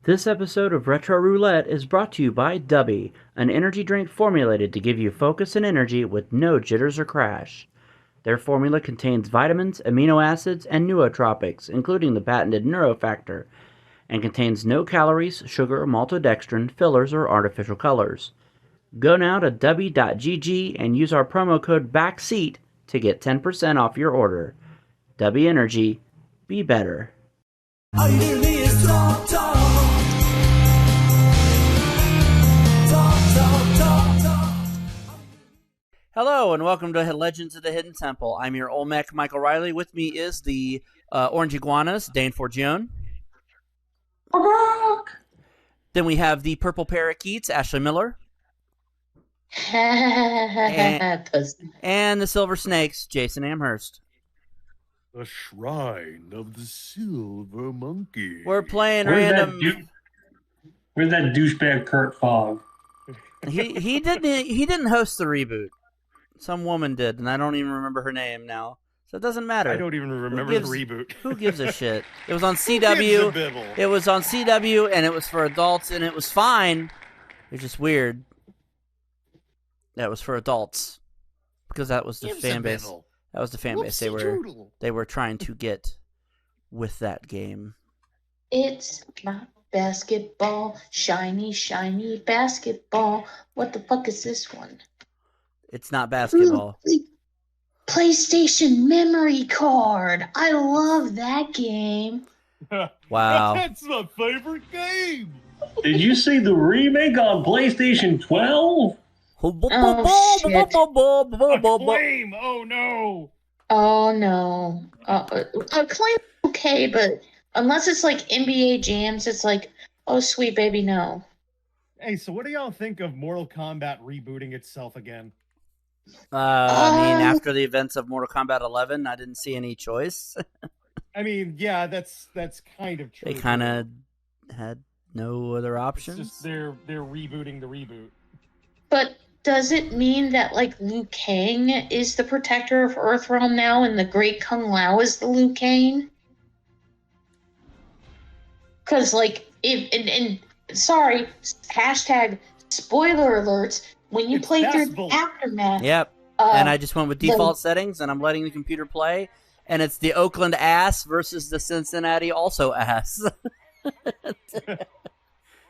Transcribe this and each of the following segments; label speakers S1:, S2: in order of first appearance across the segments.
S1: This episode of Retro Roulette is brought to you by Dubby, an energy drink formulated to give you focus and energy with no jitters or crash. Their formula contains vitamins, amino acids, and nootropics, including the patented Neurofactor, and contains no calories, sugar, maltodextrin, fillers, or artificial colors. Go now to dubby.gg and use our promo code BACKSEAT to get 10% off your order. Dubby Energy, be better.
S2: All you do is talk, talk.
S1: Hello and welcome to Legends of the Hidden Temple. I'm your Olmec, Michael Riley. With me is the Orange Iguanas, Dane Forgione. Then we have the Purple Parakeets, Ashley Miller. and the Silver Snakes, Jason Amherst.
S3: The Shrine of the Silver Monkey.
S1: We're playing
S4: Where's
S1: random.
S4: Where's that douchebag Kurt Fogg?
S1: He didn't host the reboot. Some woman did, and I don't even remember her name now. So it doesn't matter.
S3: I don't even remember the reboot.
S1: Who gives a shit? It was on CW. It was on CW, and it was for adults, and it was fine. It's just weird. That was for adults because that was the fan base. That was the fan base they were trying to get with that game.
S5: It's my basketball, shiny, shiny basketball. What the fuck is this one?
S1: It's not basketball.
S5: Ooh, PlayStation memory card. I love that game.
S1: Wow.
S3: That's my favorite game.
S4: Did you see the remake on PlayStation 12?
S5: Oh, shit.
S3: Acclaim! Oh no!
S5: Oh, no. Acclaim okay, but unless it's like NBA Jams, it's like, oh, sweet baby, no.
S3: Hey, so what do y'all think of Mortal Kombat rebooting itself again?
S1: I mean, after the events of Mortal Kombat 11, I didn't see any choice.
S3: I mean, yeah, that's kind of true.
S1: They kind of had no other
S3: It's
S1: options.
S3: just they're rebooting the reboot.
S5: But does it mean that, like, Liu Kang is the protector of Earthrealm now and the Great Kung Lao is the Liu Kang? Because, like, sorry, hashtag spoiler alerts, when you play through the Aftermath...
S1: Yep, and I just went with default settings, and I'm letting the computer play, and it's the Oakland ass versus the Cincinnati also ass.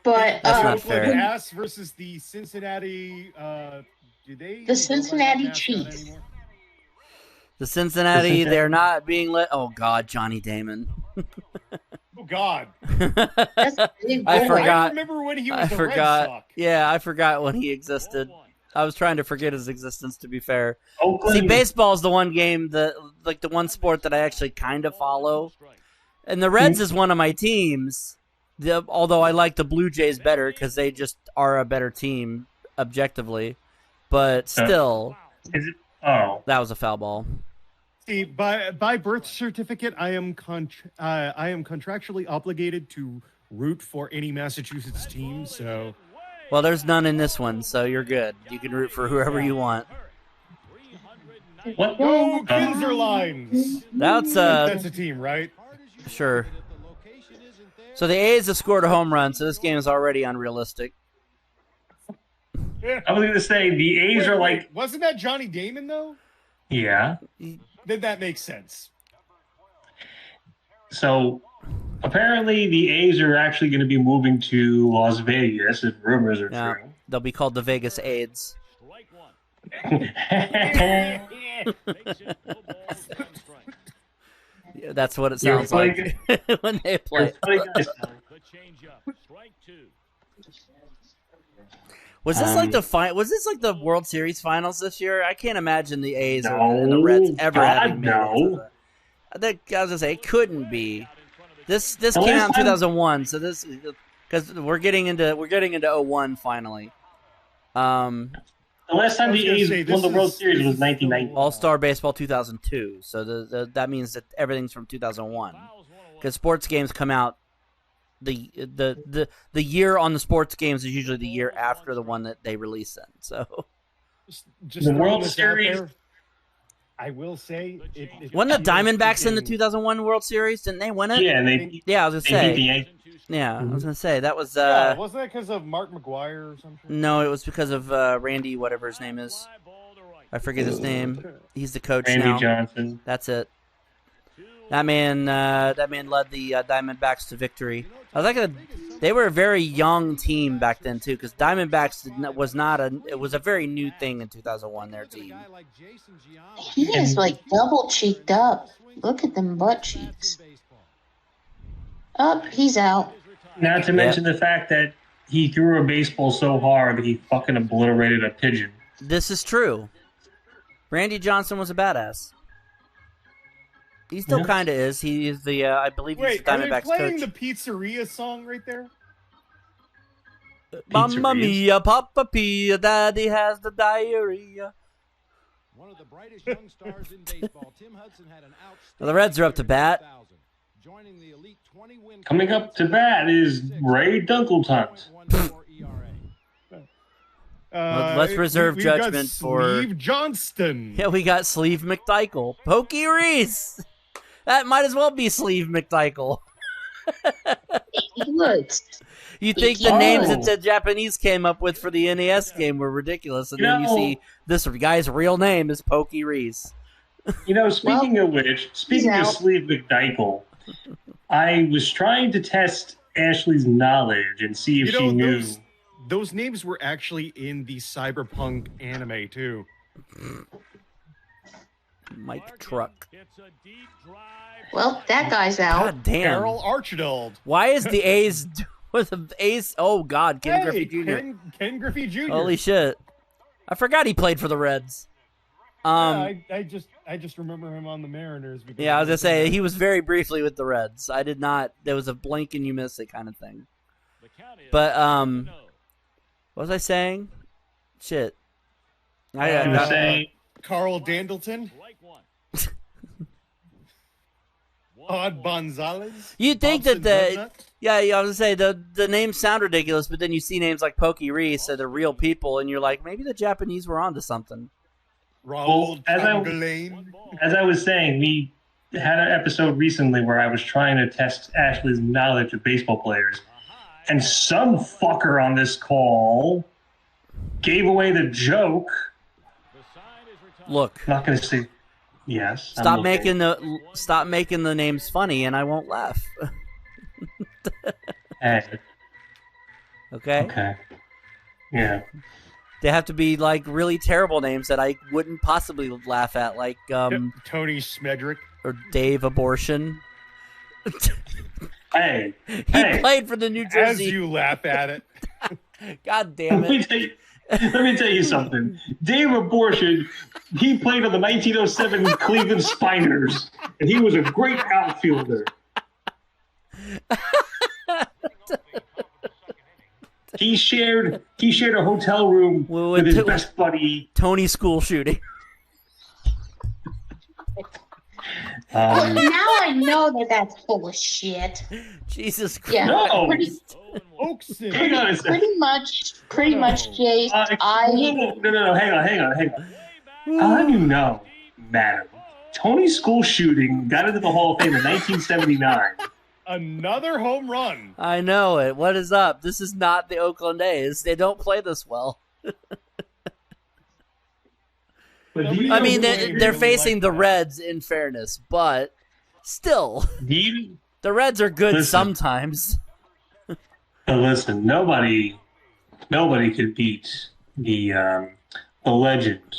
S5: But
S1: that's not fair.
S3: The ass versus the Cincinnati.
S5: The Cincinnati Chiefs.
S1: The Cincinnati, they're not being let. Oh God, Johnny Damon.
S3: Oh God.
S1: I forgot.
S3: I remember when he was Red Sox.
S1: Yeah, I forgot when he existed. I was trying to forget his existence. To be fair,
S4: Oakland.
S1: See, baseball is the one game the one sport that I actually kind of follow, and the Reds is one of my teams. Although I like the Blue Jays better because they just are a better team objectively, but still, that was a foul ball.
S3: See, by birth certificate, I am contractually obligated to root for any Massachusetts team. So,
S1: well, there's none in this one, so you're good. You can root for whoever you want.
S4: What?
S3: Go Kinzer Lines!
S1: That's
S3: a team, right?
S1: Sure. So the A's have scored a home run, so this game is already unrealistic.
S4: I was going to say, the A's are like...
S3: Wasn't that Johnny Damon, though?
S4: Yeah.
S3: Then that makes sense.
S4: So, apparently the A's are actually going to be moving to Las Vegas, if rumors are true.
S1: They'll be called the Vegas Aids. Yeah, that's what it sounds like when they play. Was this like Was this like the World Series Finals this year? I can't imagine the A's and the Reds ever having made it. I was gonna say it couldn't be. This came out in 2001, so this because we're getting into 01 finally.
S4: The last time the A's won the World Series was 1990.
S1: All-Star Baseball 2002. So that means that everything's from 2001. Because sports games come out, the year on the sports games is usually the year after the one that they release in. So
S3: just
S4: the World Series.
S3: I will say
S1: Wasn't the Diamondbacks in the 2001 World Series? Didn't they win it?
S4: Yeah, and they
S1: Yeah, I was
S4: beat
S1: gonna
S4: the
S1: say.
S4: Yankees.
S1: Yeah, I was gonna say that was.
S3: yeah, wasn't that because of Mark McGuire or something?
S1: No, it was because of Randy, whatever his name is. I forget his name. He's the coach
S4: Randy
S1: now.
S4: Johnson.
S1: That's it. That man led the Diamondbacks to victory. They were a very young team back then too, because Diamondbacks it was a very new thing in 2001. Their team.
S5: He is like double cheeked up. Look at them butt cheeks. Up, he's out.
S4: Not to mention the fact that he threw a baseball so hard that he fucking obliterated a pigeon.
S1: This is true. Randy Johnson was a badass. He still kind of is. He is the, I believe he's the Diamondbacks coach.
S3: Wait, are they playing the Pizzeria song right there?
S1: Mamma mia, Papa Pia, Daddy has the diarrhea.
S6: One of the brightest young stars in baseball, Tim Hudson had an
S1: Well, the Reds are up to bat.
S6: joining the elite 20 win.
S4: Coming up to bat is Ray Dunkeltunt.
S1: Let's reserve judgment for
S3: Steve Johnston.
S1: Yeah, we got Sleeve McDykel, Pokey Reese. That might as well be Sleeve McDykel.
S5: He would.
S1: You think the names that the Japanese came up with for the NES game were ridiculous, and then you see this guy's real name is Pokey Reese.
S4: You know, speaking of Sleeve McDykel, I was trying to test Ashley's knowledge and see if she knew.
S3: Those names were actually in the Cyberpunk anime too.
S1: Mike Truck.
S5: Well, that guy's out.
S1: God damn.
S3: Carol Archibald.
S1: Why is the A's with the A's? Oh God, Ken Griffey Jr.
S3: Ken Griffey Jr.
S1: Holy shit! I forgot he played for the Reds.
S3: I just remember him on the Mariners.
S1: Yeah, I was gonna say he was very briefly with the Reds. I did not. There was a blink and you miss it kind of thing. But what was I saying? Shit.
S4: I was saying
S3: Carl Dandleton. Odd Gonzalez.
S1: You'd think that I was gonna say the names sound ridiculous, but then you see names like Pokey Reese, they're real people, and you're like, maybe the Japanese were onto something.
S3: Raul
S4: as I was saying, we had an episode recently where I was trying to test Ashley's knowledge of baseball players, and some fucker on this call gave away the joke.
S1: Look,
S4: I'm not going to say yes.
S1: Stop making the names funny, and I won't laugh.
S4: Hey.
S1: Okay.
S4: Okay. Yeah.
S1: They have to be like really terrible names that I wouldn't possibly laugh at, like
S3: Tony Smedrick
S1: or Dave Abortion.
S4: Hey.
S1: He played for the New Jersey.
S3: As you laugh at it.
S1: God damn it.
S4: Let me tell you something. Dave Abortion, he played on the 1907 Cleveland Spiners, and he was a great outfielder. He shared a hotel room with his best buddy.
S1: Tony school shooting.
S5: Well, now I know that that's full of shit.
S1: Jesus Christ.
S5: Yeah,
S4: No.
S3: Oakson.
S4: Hang on a second.
S5: Pretty much, Jay.
S4: No, hang on. I'll have you know, madam, Tony's school shooting got into the Hall of Fame in 1979.
S3: Another home run.
S1: I know it. What is up? This is not the Oakland A's. They don't play this well. I mean, they're facing the Reds, in fairness, but still, the Reds are good sometimes.
S4: Listen, nobody could beat the legend,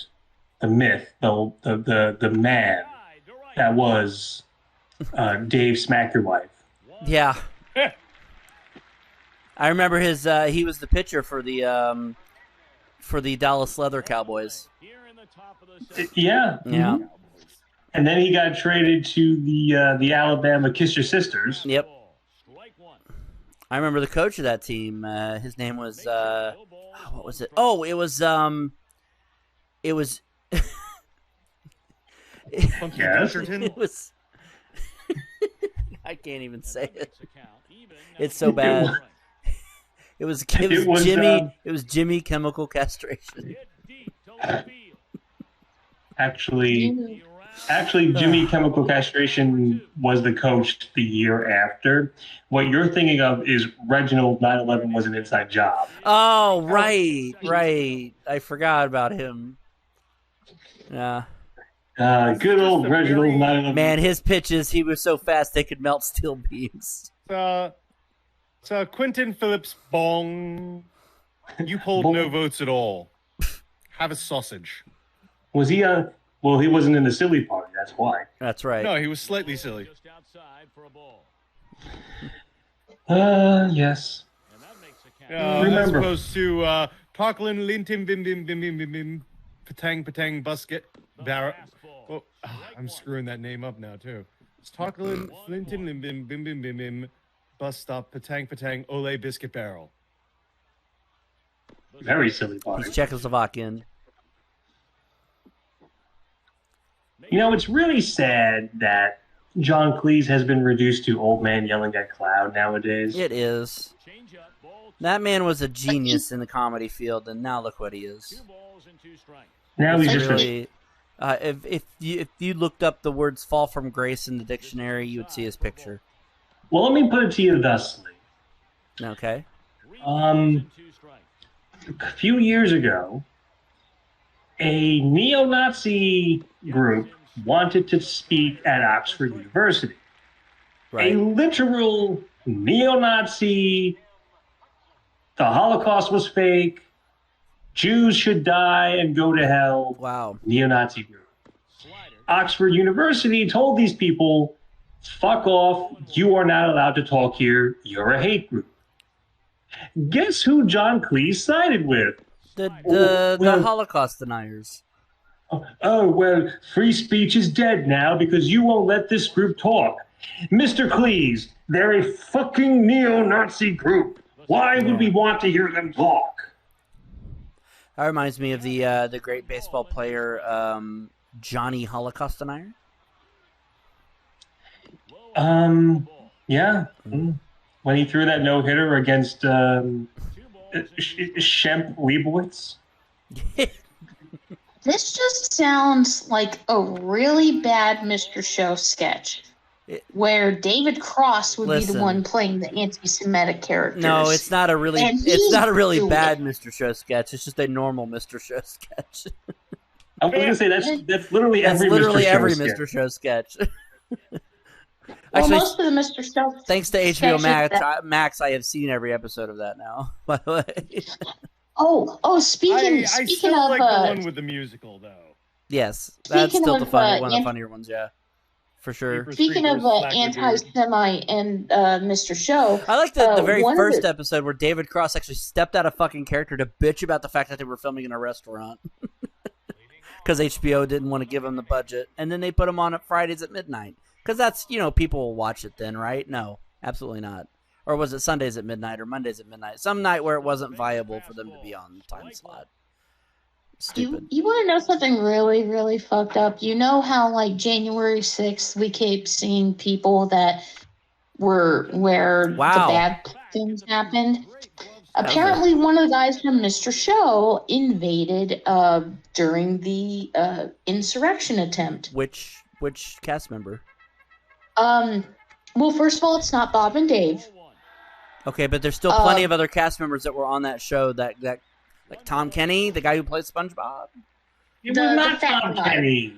S4: the myth, the man that was Dave Smack Your Wife.
S1: Yeah, I remember his. He was the pitcher for the Dallas Leather Cowboys.
S4: Yeah.
S1: Yeah.
S4: And then he got traded to the Alabama Kiss Your Sisters.
S1: Yep. I remember the coach of that team. His name was what was it? Oh, it was
S3: Yes.
S1: It was I can't even say it. It's so bad. It was Jimmy Chemical Castration.
S4: Actually, Actually, Jimmy Chemical Castration was the coach the year after. What you're thinking of is Reginald 9/11 was an inside job.
S1: Oh, right. I forgot about him. Yeah.
S4: Good old
S3: a
S4: Reginald
S3: very-
S4: 9/11.
S1: Man, his pitches, he was so fast they could melt steel beams.
S3: So Quentin Phillips Bong, you polled
S4: Bong.
S3: no votes at all. Have a sausage.
S4: Was he well, he wasn't in the silly party, that's why.
S1: That's right.
S3: No, he was slightly silly.
S6: Just outside for a ball.
S4: Yes.
S6: And that makes the count.
S3: As
S4: Remember.
S3: opposed to Parkland Linton Bim Bim Bim Bim Bim Bim Patang Busket Barrett. Oh, I'm screwing that name up now too. It's Parkland Linton Bim Bim Bim Bim Bim Bim Bus Stop Patang Ole Biscuit Barrel.
S4: Very silly party.
S1: He's Czechoslovakian.
S4: You know, it's really sad that John Cleese has been reduced to old man yelling at cloud nowadays.
S1: It is.
S6: Change up, ball,
S1: That man was a genius in the comedy field, and now look what he is.
S6: 2 balls and 2 strikes.
S4: Now he's
S1: It's
S4: just
S1: really, if you looked up the words "fall from grace" in the dictionary, you would see his picture.
S4: Well, let me put it to you thusly.
S1: Okay.
S6: 3 balls and 2 strikes.
S4: A few years ago, a neo-Nazi group wanted to speak at Oxford University.
S1: Right.
S4: A literal neo-Nazi, the Holocaust was fake, Jews should die and go to hell,
S1: Wow.
S4: neo-Nazi group. Oxford University told these people, fuck off, you are not allowed to talk here, you're a hate group. Guess who John Cleese sided with?
S1: The
S4: well-
S1: Holocaust deniers.
S4: Oh, well, free speech is dead now because you won't let this group talk. Mr. Cleese, they're a fucking neo-Nazi group. Why would we want to hear them talk?
S1: That reminds me of the great baseball player Johnny Holocaust denier.
S4: Yeah. When he threw that no-hitter against Shemp Leibowitz.
S5: This just sounds like a really bad Mr. Show sketch, where David Cross would be
S1: Listen.
S5: the one playing the anti-Semitic characters.
S1: No, it's not a really
S5: And
S1: it's not a
S5: he's
S1: really
S5: doing
S1: bad
S5: it.
S1: Mr. Show sketch. It's just a normal Mr. Show sketch.
S4: I was going to say that's literally
S1: That's
S4: every
S1: literally
S4: Mr.
S1: every
S4: Show sketch.
S1: Mr. Show sketch.
S5: Well,
S1: Actually,
S5: most of the Mr. Show
S1: thanks to HBO
S5: sketches
S1: Max,
S5: that-
S1: Max, I have seen every episode of that now. By the way,
S5: speaking
S3: I
S5: speaking
S3: still
S5: of
S3: like the one with the musical, though.
S1: yes, that's
S5: Speaking
S1: still
S5: of,
S1: the funny one of the
S5: and-
S1: funnier ones. Yeah, for sure.
S3: Creepers,
S5: speaking of
S3: Creepers, Slacker
S5: anti-Semite and Mr. Show,
S1: I like the very
S5: one of
S1: first
S5: the-
S1: episode where David Cross actually stepped out of fucking character to bitch about the fact that they were filming in a restaurant because HBO didn't want to give him the budget, and then they put him on at Fridays at midnight because that's people will watch it then, right? No, absolutely not. Or was it Sundays at midnight or Mondays at midnight? Some night where it wasn't viable for them to be on the time slot. Stupid.
S5: You want to know something really, really fucked up? You know how, like, January 6th, we keep seeing people that were where
S1: Wow.
S5: the bad things happened? Apparently, one of the guys from Mr. Show invaded during the insurrection attempt.
S1: Which cast member?
S5: Well, first of all, it's not Bob and Dave.
S1: Okay, but there's still plenty of other cast members that were on that show that like Tom Kenny, the guy who plays SpongeBob.
S4: It
S5: The-
S4: was
S5: the
S4: not
S5: fat
S4: Tom
S5: guy.
S4: Kenny.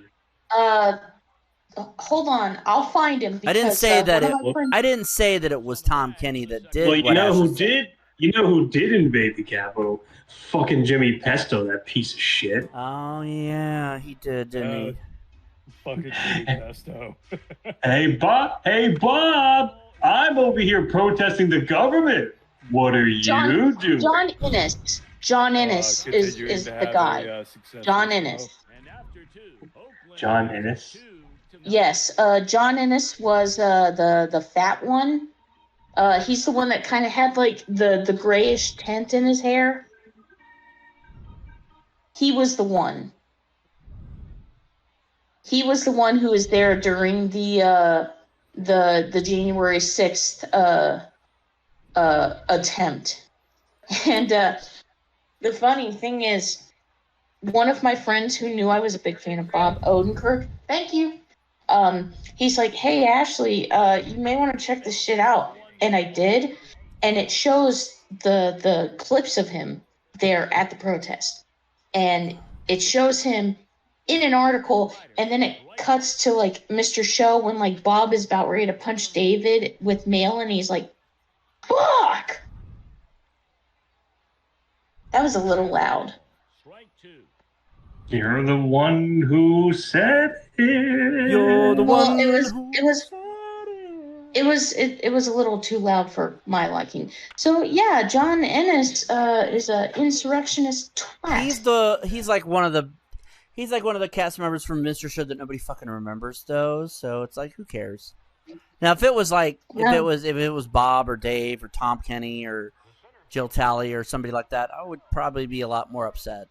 S5: Hold on, I'll find him.
S1: I didn't
S5: because,
S1: say that
S5: one
S1: it.
S5: of my friends-
S1: I didn't say that it was Tom Kenny that did.
S4: Well, you
S1: what
S4: know who
S1: Ashley said.
S4: did? You know who did invade the Capitol? Fucking Jimmy Pesto, that piece of shit.
S1: Oh yeah, he did, didn't he?
S3: Fucking Jimmy Pesto.
S4: Hey, Bob! I'm over here protesting the government. What are you doing?
S5: John Innes. John Innes
S3: Continuing
S5: is
S3: to
S5: the
S3: have
S5: guy.
S3: a, successful
S5: John
S3: show.
S5: Innes.
S6: And after 2, Oakland
S4: John Innes?
S6: 2-0.
S5: Yes, John Innes was the fat one. He's the one that kind of had like the grayish tint in his hair. He was the one. He was the one who was there during the January 6th attempt. And the funny thing is, one of my friends who knew I was a big fan of Bob Odenkirk, thank you. He's like, "Hey Ashley, you may want to check this shit out," and I did, and it shows the clips of him there at the protest, and it shows him in an article, and then it cuts to like Mr. Show when like Bob is about ready to punch David with mail, and he's like, "Fuck!" That was a little loud.
S4: You're the one who said it.
S1: You're the
S5: Well,
S1: one.
S5: it was a little too loud for my liking. So yeah, John Ennis is a insurrectionist twat.
S1: He's like one of the cast members from Mr. Show that nobody fucking remembers though. So it's like, who cares? Now if it was Bob or Dave or Tom Kenny or Jill Talley or somebody like that, I would probably be a lot more upset.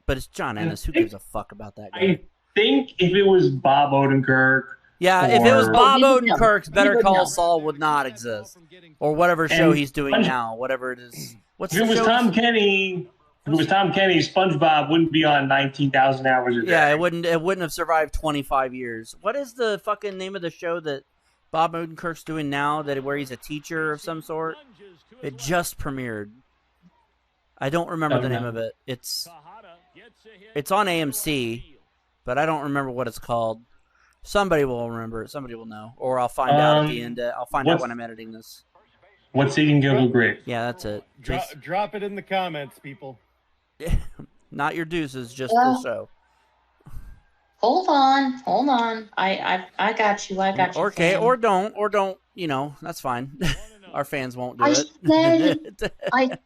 S1: But it's John Ennis. Who gives a fuck about that guy?
S4: I think if it was Bob Odenkirk.
S1: Yeah, if it was Bob Odenkirk's Better Call
S5: know.
S1: Saul would not exist. Or whatever show he's doing now, whatever it is. What's
S4: If it
S1: the
S4: was
S1: show?
S4: Tom Kenny, SpongeBob wouldn't be on 19,000 hours a day.
S1: Yeah, it wouldn't have survived 25 years. What is the fucking name of the show that Bob Odenkirk's doing now, where he's a teacher of some sort? It just premiered. I don't remember the name of it. It's on AMC, but I don't remember what it's called. Somebody will remember it. Somebody will know, or I'll find out at the end. I'll find out when I'm editing this.
S4: What's eating Google Great?
S1: Yeah, that's it.
S3: Drop it in the comments, people.
S1: Not your deuces, just the show.
S5: Hold on. I got you.
S1: Okay,
S5: fam.
S1: or don't. You know, that's fine. Our fans won't do
S5: I
S1: it.
S5: said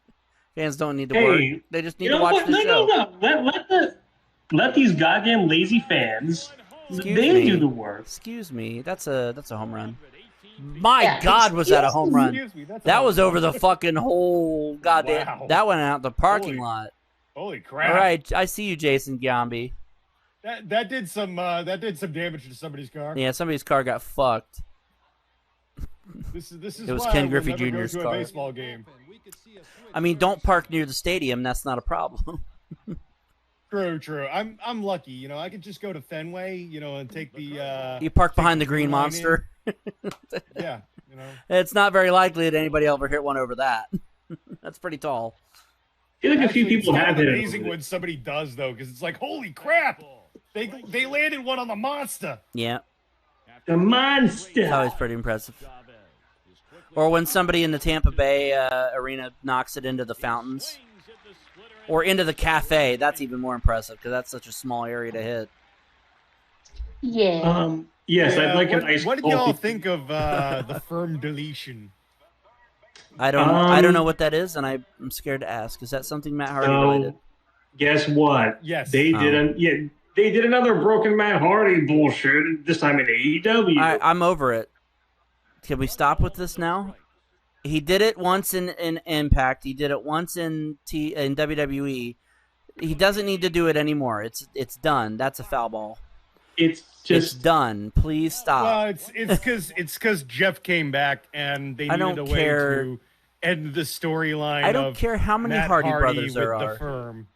S1: Fans don't need to work. They just need to watch
S4: what?
S1: the show.
S4: No. Let these goddamn lazy fans.
S1: Excuse
S4: They
S1: me.
S4: do the work.
S1: Excuse me. That's a home run. My God, was that a home run?
S3: Excuse me, that's
S1: That
S3: a-
S1: was over the fucking whole goddamn.
S3: Wow.
S1: That went out the parking
S3: Holy
S1: lot.
S3: Holy crap!
S1: All right, I see you, Jason Giambi.
S3: That did some damage to somebody's car.
S1: Yeah, somebody's car got fucked.
S3: This is
S1: It was
S3: why
S1: Ken
S3: I will
S1: Griffey
S3: never go
S1: Jr.'s
S3: to a
S1: car.
S3: baseball game.
S1: I mean, don't park near the stadium. That's not a problem.
S3: True. I'm lucky. You know, I could just go to Fenway. You know, and take the.
S1: You park behind the Green
S3: line in.
S1: Monster.
S3: Yeah. You know.
S1: It's not very likely that anybody ever hit one over that. That's pretty tall.
S4: I feel like a few
S3: Actually,
S4: people
S3: it's
S4: have
S3: kind of
S4: it.
S3: amazing when somebody does though, because it's like, holy crap! They landed one on the monster.
S1: Yeah,
S4: The monster.
S1: it's always pretty impressive. Or when somebody in the Tampa Bay arena knocks it into the fountains. Or into the cafe. That's even more impressive, because that's such a small area to hit.
S5: yeah.
S4: Yes,
S3: Yeah,
S4: I'd like an ice
S3: What did
S4: cold.
S3: y'all think of the firm deletion?
S1: I don't know what that is, and I'm scared to ask. Is that something Matt Hardy related?
S4: Guess what?
S3: Yes.
S4: They did another broken Matt Hardy bullshit. This time in AEW.
S1: I'm over it. Can we stop with this now? He did it once in Impact. He did it once in WWE. He doesn't need to do it anymore. It's done. That's a foul ball.
S4: It's
S1: It's
S4: just
S1: done. Please stop.
S3: Well, it's because Jeff came back and they
S1: I
S3: needed
S1: don't
S3: a way
S1: care.
S3: to end the storyline.
S1: I don't
S3: of
S1: care how many
S3: Matt
S1: Hardy brothers there
S3: with
S1: are.
S3: The firm.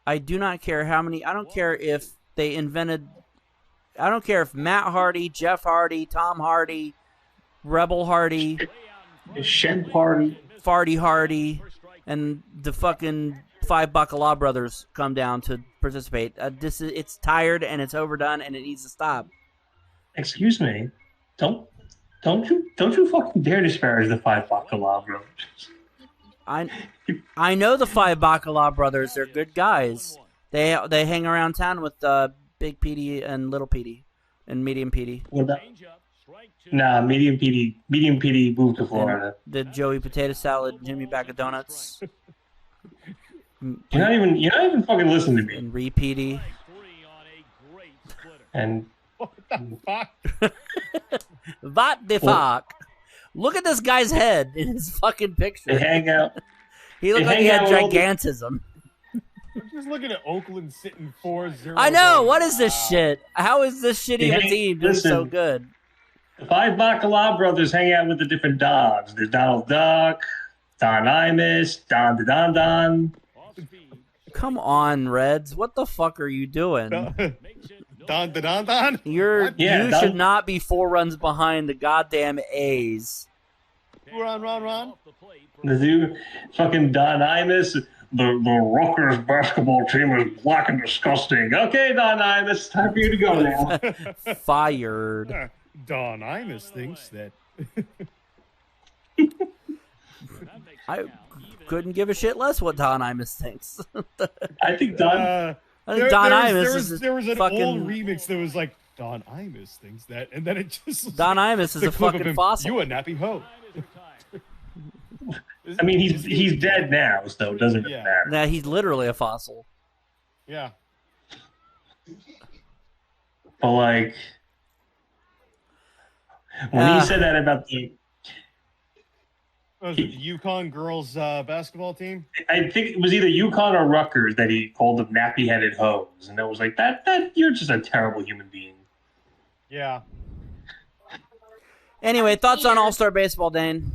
S1: I do not care how many. I don't care if they invented. I don't care if Matt Hardy, Jeff Hardy, Tom Hardy, Rebel Hardy,
S4: Shed Party.
S1: Farty Hardy, and the fucking Five Bacala brothers come down to participate. It's tired and it's overdone and it needs to stop.
S4: Excuse me. Don't you fucking dare disparage the Five Bacala brothers.
S1: I know the Five Bacala brothers. They're good guys. They hang around town with Big Petey and Little Petey and Medium Petey.
S4: What about? Nah, Medium Petey moved to Florida.
S1: The Joey Potato Salad, Jimmy Bag of Donuts,
S4: You're not even fucking listening to me.
S1: and Repeaty.
S4: And
S3: Fuck.
S1: What the fuck? Look at this guy's head in his fucking
S4: they
S1: picture.
S4: hang out.
S1: He looked
S4: they
S1: like he
S4: hang
S1: had
S4: out with all the-
S1: gigantism.
S3: I'm just looking at Oakland sitting 4-0.
S1: I know. What is this shit? How is this shitty of a
S4: Hey,
S1: team doing so
S4: listen.
S1: good?
S4: The Five Bacala brothers hang out with the different dogs. There's Donald Duck, Don Imus, Don the Don Don.
S1: Come on, Reds. What the fuck are you doing?
S3: Don.
S1: You
S4: Yeah,
S1: should not be 4 runs behind the goddamn A's.
S3: Run.
S4: The new fucking Don Imus. The Rutgers basketball team is black and disgusting. Okay, Don Imus, time for you to go now.
S1: Fired.
S3: Don Imus thinks that.
S1: I couldn't give a shit less what Don Imus thinks.
S4: I think Don.
S1: I think Don Imus
S3: there was
S1: is
S3: an
S1: fucking.
S3: old remix that was like Don Imus thinks that, and then it just was
S1: Don Imus is
S3: the
S1: a
S3: clip of
S1: fucking
S3: him,
S1: fossil.
S3: You a nappy hoe.
S4: I mean, he's dead now, so it doesn't really matter.
S1: Nah, he's literally a fossil.
S3: Yeah.
S4: But like, when he said that about the,
S3: What was it, the Yukon girls basketball team?
S4: I think it was either UConn or Rutgers that he called them nappy-headed hoes, and it was like that you're just a terrible human being.
S3: Yeah.
S1: Anyway, thoughts on All-Star Baseball, Dane?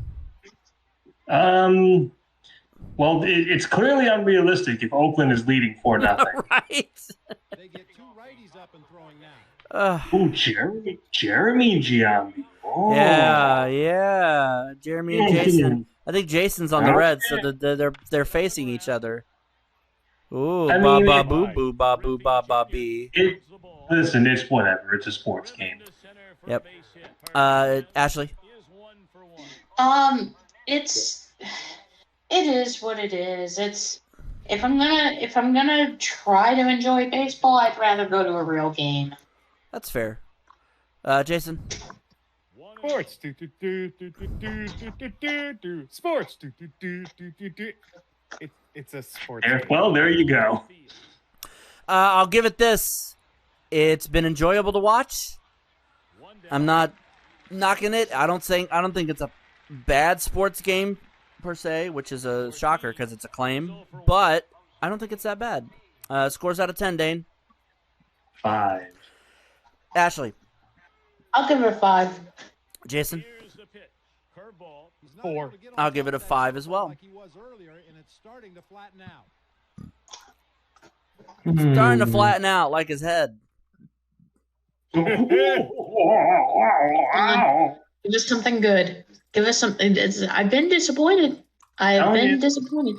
S4: Well, it's clearly unrealistic if Oakland is leading 4-0.
S1: Right.
S6: They get 2 righties up and throwing now.
S4: Ooh, Jeremy Giambi. Oh.
S1: Yeah. Jeremy and Jason. I think Jason's on the Reds, so they're facing each other. Ooh,
S4: I
S1: ba
S4: mean,
S1: ba boo boo ba boo ba ba bee.
S4: Listen, it's whatever. It's a sports game.
S1: Yep. Ashley.
S5: It is what it is. It's if I'm gonna try to enjoy baseball, I'd rather go to a real game.
S1: That's fair. Jason.
S3: Sports. Sports. It's a sports.
S4: Well, there you go.
S1: I'll give it this. It's been enjoyable to watch. I'm not knocking it. I don't think it's a bad sports game per se, which is a shocker because it's Acclaim. But I don't think it's that bad. Scores out of 10, Dane.
S4: 5.
S1: Ashley.
S5: I'll give it a 5.
S1: Jason.
S3: 4.
S1: I'll give it a 5 as well.
S6: Like he was earlier, and it's starting to flatten out.
S1: Starting to flatten out like his head.
S5: Give us something good. Give us something. I've been disappointed. Disappointed.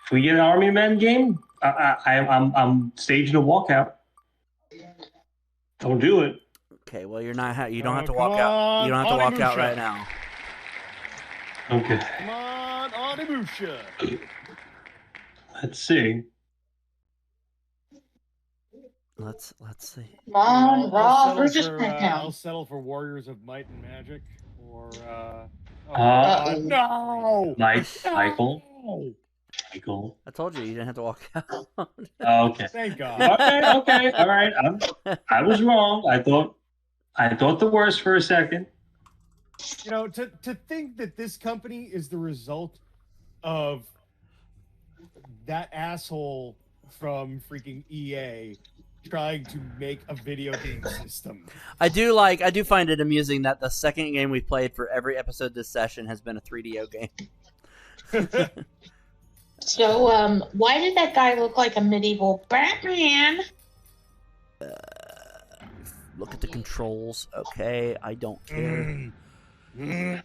S4: If we get an Army Men game, I'm staging a walkout. Don't do it.
S1: Okay, well you don't have to
S3: come
S1: walk out.
S3: on,
S1: You don't have to walk out
S3: Onimusha.
S1: right now.
S4: Okay.
S3: Come on, Onimusha.
S4: Let's see.
S1: Let's see.
S5: Come on, Raw versus
S3: I'll
S5: SmackDown.
S3: settle for Warriors of Might and Magic or
S5: Uh-oh.
S3: no.
S4: Michael.
S3: No.
S1: I told you didn't have to walk out.
S4: Okay.
S3: Thank God.
S4: Okay. All right. I was wrong. I thought the worst for a second.
S3: You know, to think that this company is the result of that asshole from freaking EA trying to make a video game system.
S1: I do find it amusing that the second game we played for every episode this session has been a 3DO game.
S5: So, why did that guy look like a medieval Batman?
S1: Look at the controls. Okay, I don't care.
S5: Batman!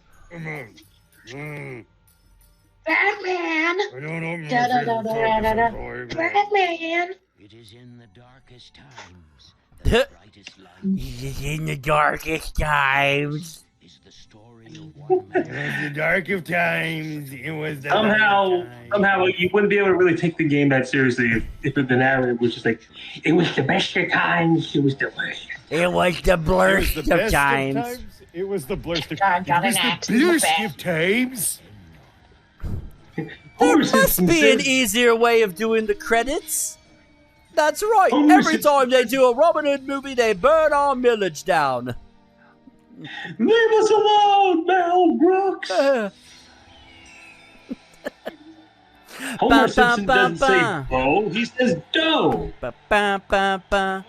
S3: I don't know.
S5: Da-da-da-da-da-da. Batman!
S7: It is in the darkest times.
S1: The
S7: The brightest light
S1: In the darkest times.
S7: is the story of one
S3: It
S7: man.
S3: was the dark of times. It was the
S4: Somehow
S3: dark of
S4: you wouldn't be able to really take the game that seriously if the narrative was just like, it was the best of times, it was the worst.
S1: It was the
S3: It was
S1: blurst
S3: the
S1: of
S3: best
S1: times.
S3: It was the blurst of
S5: I got
S3: It was
S5: an axe
S3: the
S5: in the
S3: blurst
S5: back.
S3: of times.
S1: There
S4: Homer
S1: must
S4: Simpson
S1: be an
S4: said-
S1: easier way of doing the credits. That's right.
S4: Homer
S1: Every
S4: Simpson-
S1: time they do a Robin Hood movie, they burn our millage down.
S4: Leave us alone, Mel Brooks. Homer Simpson doesn't say "bo," he says "do."
S1: Ba-ba-ba-ba.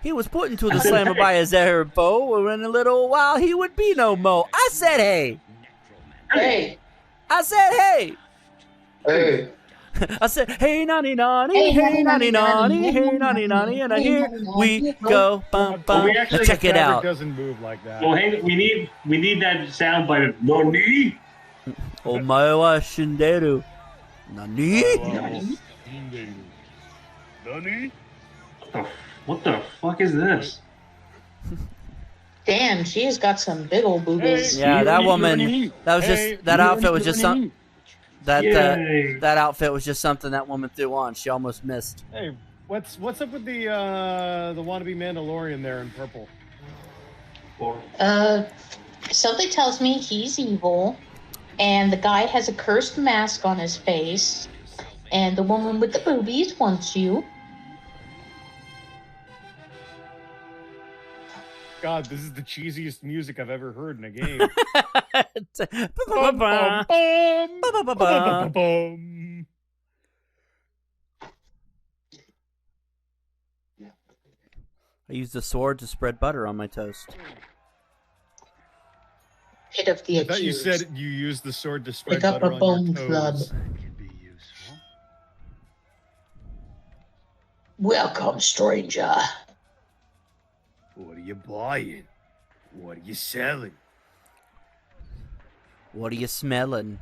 S1: He was put into the slammer by his elbow, and in a little while he would be no more. I said, hey.
S5: Hey!
S1: I said, hey.
S5: Hey!
S1: I said, hey, nanny, nanny, hey, nanny, nanny, hey, nanny, nanny, and here we go. Bum,
S4: Well,
S1: bum.
S4: we
S1: Now
S4: actually
S1: check it
S3: Fabric
S1: out.
S3: doesn't move like that.
S4: Well, hey, we need that sound bite of Nani.
S1: Omae wa shinderu. Nani?
S3: Nani?
S4: What the fuck is this?
S5: Damn, she has got some big old boobies.
S3: Hey.
S1: Yeah, that woman. That was
S3: Hey,
S1: just that outfit was just some. That
S4: Yay.
S1: that outfit was just something that woman threw on. She almost missed.
S3: Hey, what's up with the wannabe Mandalorian there in purple?
S5: Something tells me he's evil, and the guy has a cursed mask on his face, and the woman with the boobies wants you.
S3: God, this is the cheesiest music I've ever heard in a game.
S1: Ba-ba-ba. Ba-ba-ba-ba.
S3: Bum.
S1: I used the sword to spread butter on my toast.
S5: Pit of the
S3: I thought you
S5: accused.
S3: said you used the sword to spread
S5: Pick up
S3: butter
S5: a
S3: on
S5: bone
S3: your
S5: club.
S3: toes.
S5: Welcome, stranger.
S3: What are you buying? What are you selling?
S1: What are you smelling?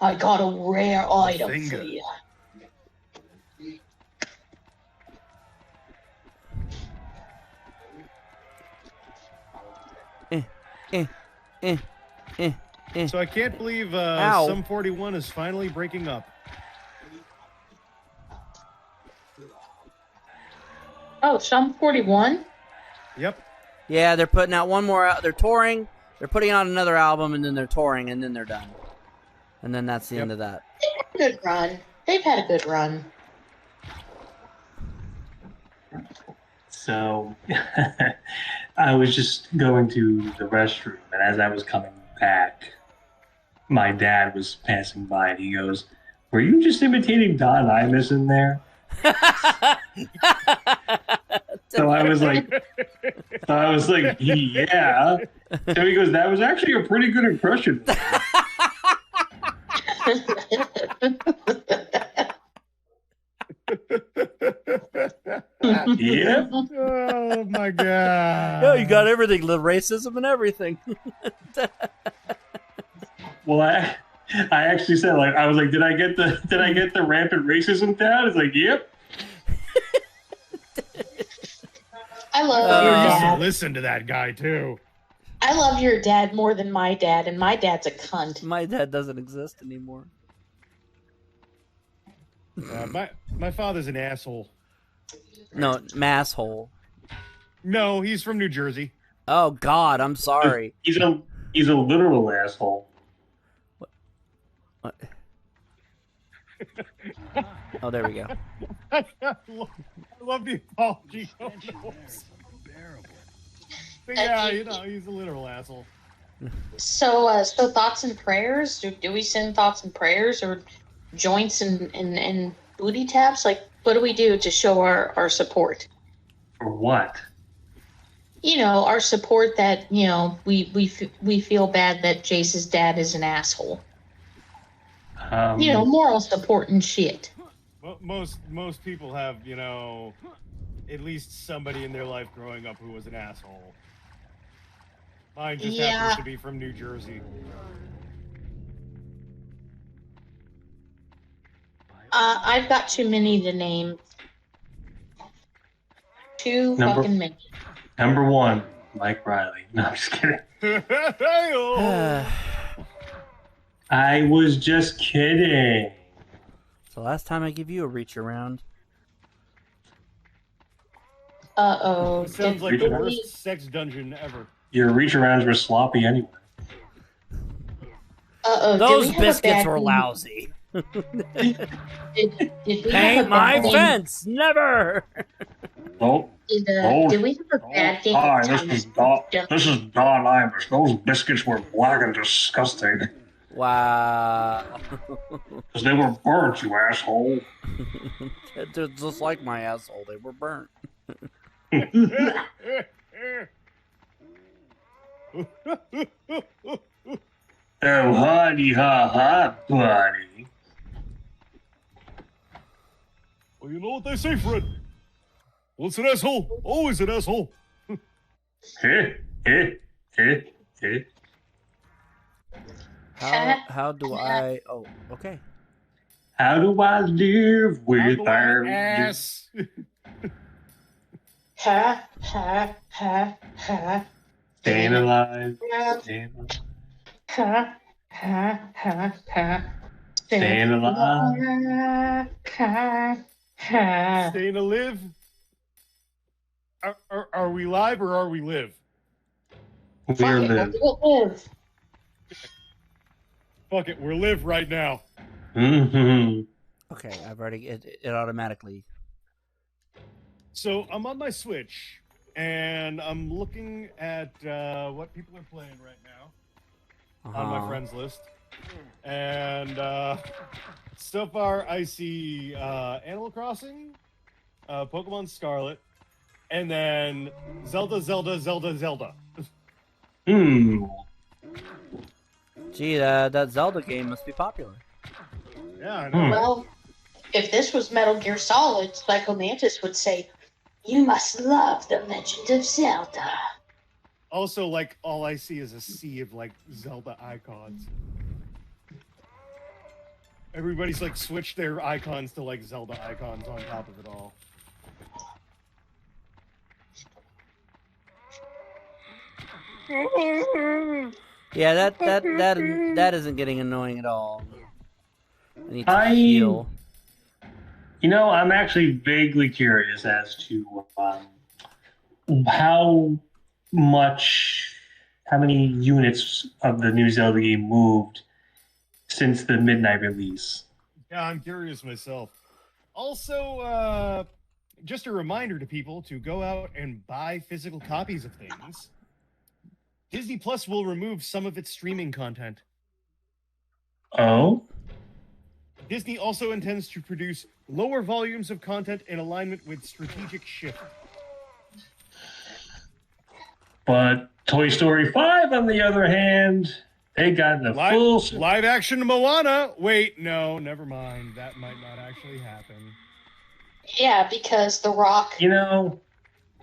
S5: I got a rare item
S3: finger.
S5: for you.
S3: So I can't believe
S1: Ow.
S3: Sum 41 is finally breaking up.
S5: Oh, Sum 41?
S3: Yep.
S1: Yeah, they're putting out one more. They're touring. They're putting out another album, and then they're touring, and then they're done. And then that's the end of that.
S5: Good run. They've had a good run.
S4: So I was just going to the restroom, and as I was coming back, my dad was passing by, and he goes, "Were you just imitating Don Imus in there?" So I was like, yeah. So he goes, "That was actually a pretty good impression." Yeah.
S3: Oh my god.
S1: Yeah, you got everything. The racism and everything.
S4: Well, I actually said, like, I was like, did I get the rampant racism down? It's like, yep.
S5: I love
S3: You
S5: your
S3: used to
S5: dad.
S3: listen to that guy too.
S5: I love your dad more than my dad, and my dad's a cunt.
S1: My dad doesn't exist anymore.
S3: My father's an asshole.
S1: No, masshole.
S3: No, he's from New Jersey.
S1: Oh God, I'm sorry.
S4: He's a literal asshole.
S1: What? Oh, there we go.
S3: I love the apology. But yeah, you know, he's a literal asshole.
S5: So thoughts and prayers? Do we send thoughts and prayers, or joints and booty taps? Like, what do we do to show our support?
S4: For what?
S5: You know, our support that, you know, we feel bad that Jace's dad is an asshole. You know, moral support and shit.
S3: Well, most people have, you know, at least somebody in their life growing up who was an asshole. Mine just happens to be from New Jersey.
S5: I've got too many to name. Too fucking many.
S4: Number one, Mike Riley. No, I'm just kidding. I was just kidding.
S1: So last time I give you a reach around.
S5: Uh-oh.
S3: Sounds like the worst sex dungeon ever.
S4: Your reach arounds were sloppy anyway.
S5: Uh-oh.
S1: Those biscuits were lousy.
S5: Did we have
S1: Paint
S5: a
S1: my
S5: bad
S1: fence, never.
S4: Oh,
S5: Did we have a bad game?
S4: hi, this is Don Imus. Those biscuits were black and disgusting.
S1: Wow.
S4: Because they were burnt, you asshole.
S1: They're just like my asshole. They were burnt.
S4: Oh, honey, ha, ha, buddy.
S3: I say, Fred? What's an asshole? Always an asshole.
S1: How do I? Oh, okay.
S4: How do I live
S3: How
S4: with
S3: do I
S4: our
S3: ass?
S5: Ha ha ha ha.
S4: staying alive? Staying alive.
S5: Ha ha ha ha.
S4: Staying alive.
S5: Ha ha.
S3: Staying to live? Are we live or are we live?
S4: We're
S5: Fuck it,
S4: live.
S5: we'll live.
S3: Fuck it, we're live right now.
S4: Mm-hmm.
S1: Okay, I've already it automatically.
S3: So I'm on my Switch, and I'm looking at what people are playing right now on my friends list. And so far, I see Animal Crossing, Pokemon Scarlet, and then Zelda.
S1: Gee, that Zelda game must be popular.
S3: Yeah, I know.
S5: Well, if this was Metal Gear Solid, Psycho Mantis would say, "You must love the Legend of Zelda."
S3: Also, like, all I see is a sea of, like, Zelda icons. Everybody's, like, switched their icons to, like, Zelda icons on top of it all.
S1: Yeah, that isn't getting annoying at all. I need to
S4: I-
S1: heal.
S4: You know, I'm actually vaguely curious as to how many units of the new Zelda game moved since the midnight release.
S3: Yeah, I'm curious myself. Also, just a reminder to people to go out and buy physical copies of things. Disney Plus will remove some of its streaming content.
S4: Oh?
S3: Disney also intends to produce lower volumes of content in alignment with strategic shift.
S4: But Toy Story 5, on the other hand, they got the full...
S3: Live action Moana. Wait, no, never mind. That might not actually happen.
S5: Yeah, because The Rock.
S4: You know,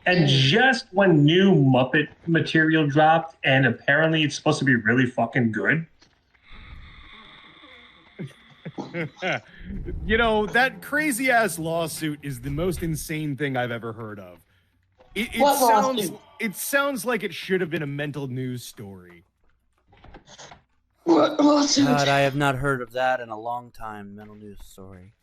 S4: and just when new Muppet material dropped, and apparently it's supposed to be really fucking good.
S3: You know, that crazy ass lawsuit is the most insane thing I've ever heard of. It sounds like it should have been a mental news story.
S5: What lawsuit?
S1: God, I have not heard of that in a long time. Mental news story.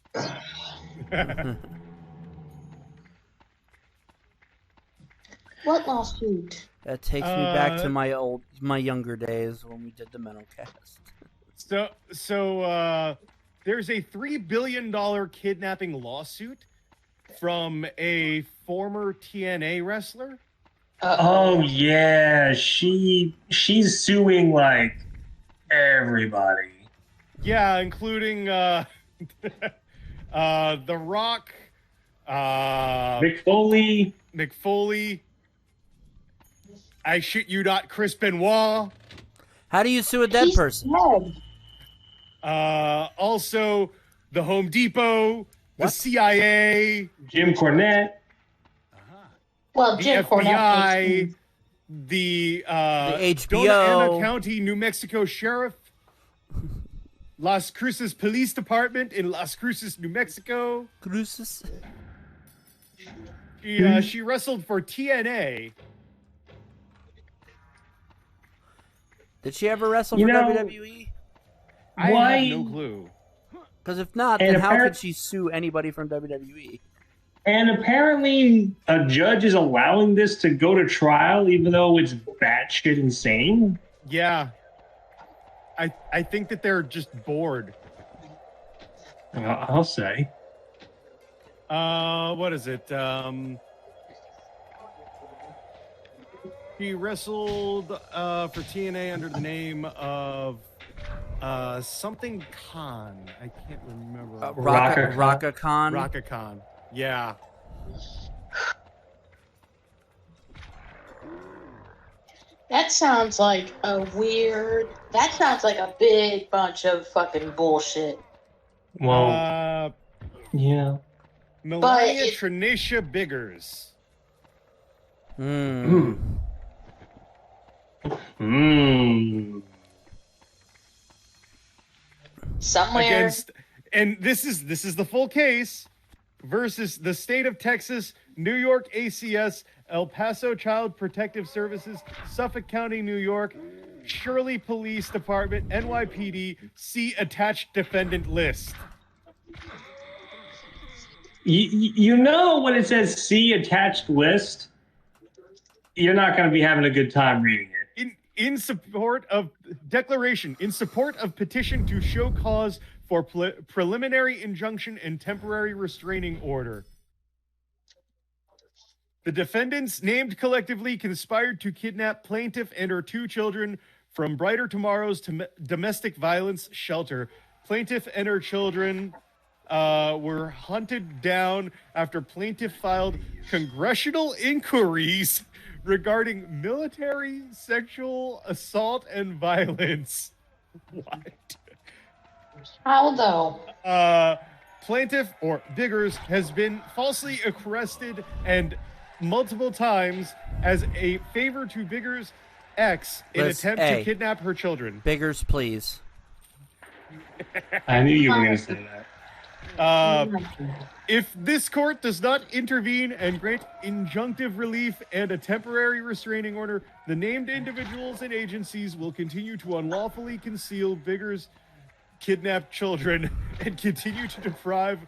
S5: What lawsuit?
S1: That takes me back to my younger days when we did the mental cast.
S3: So there's a $3 billion kidnapping lawsuit from a former TNA wrestler.
S4: Oh yeah, she's suing like everybody.
S3: Yeah, including The Rock,
S4: Mick Foley. I
S3: shit you not, Chris Benoit.
S1: How do you sue a dead
S5: He's
S1: person?
S5: dead.
S3: Also the Home Depot, the
S1: What?
S3: CIA,
S4: Jim Cornette.
S5: Well,
S3: the
S5: Jim Cornette.
S3: FBI, the
S1: HBO.
S3: Dona Ana County, New Mexico Sheriff, Las Cruces Police Department in Las Cruces, New Mexico.
S1: Cruces.
S3: She wrestled for TNA.
S1: Did she ever wrestle
S4: You
S1: for
S4: know-
S1: WWE?
S3: I
S4: Why-
S3: have no clue.
S1: Because if not,
S4: And
S1: then how
S4: apparent-
S1: could she sue anybody from WWE?
S4: And apparently a judge is allowing this to go to trial even though it's batshit insane.
S3: Yeah. I think that they're just bored.
S4: I'll say.
S3: What is it? He wrestled for TNA under the name of something Khan. I can't remember.
S1: Raka Khan.
S3: Raka Khan. Yeah.
S5: That sounds like a weird. That sounds like a big bunch of fucking bullshit.
S4: Well, yeah.
S3: Melania
S5: it-
S3: Trinacia Biggers.
S5: Somewhere.
S3: Against, and this is the full case versus the state of Texas, New York ACS, El Paso Child Protective Services, Suffolk County, New York, Shirley Police Department, NYPD. See attached defendant list.
S4: You know when it says "see attached list," you're not going to be having a good time reading it.
S3: In support of declaration, in support of petition to show cause for preliminary injunction and temporary restraining order. The defendants named collectively conspired to kidnap plaintiff and her 2 children from Brighter Tomorrow's domestic violence shelter. Plaintiff and her children were hunted down after plaintiff filed congressional inquiries regarding military sexual assault and violence. What?
S5: How though?
S3: Plaintiff, or Biggers, has been falsely arrested and multiple times as a favor to Biggers' ex in attempt to kidnap her children.
S1: Biggers, please.
S4: I knew you were going to say that.
S3: If this court does not intervene and grant injunctive relief and a temporary restraining order, the named individuals and agencies will continue to unlawfully conceal Biggers' kidnapped children and continue to deprive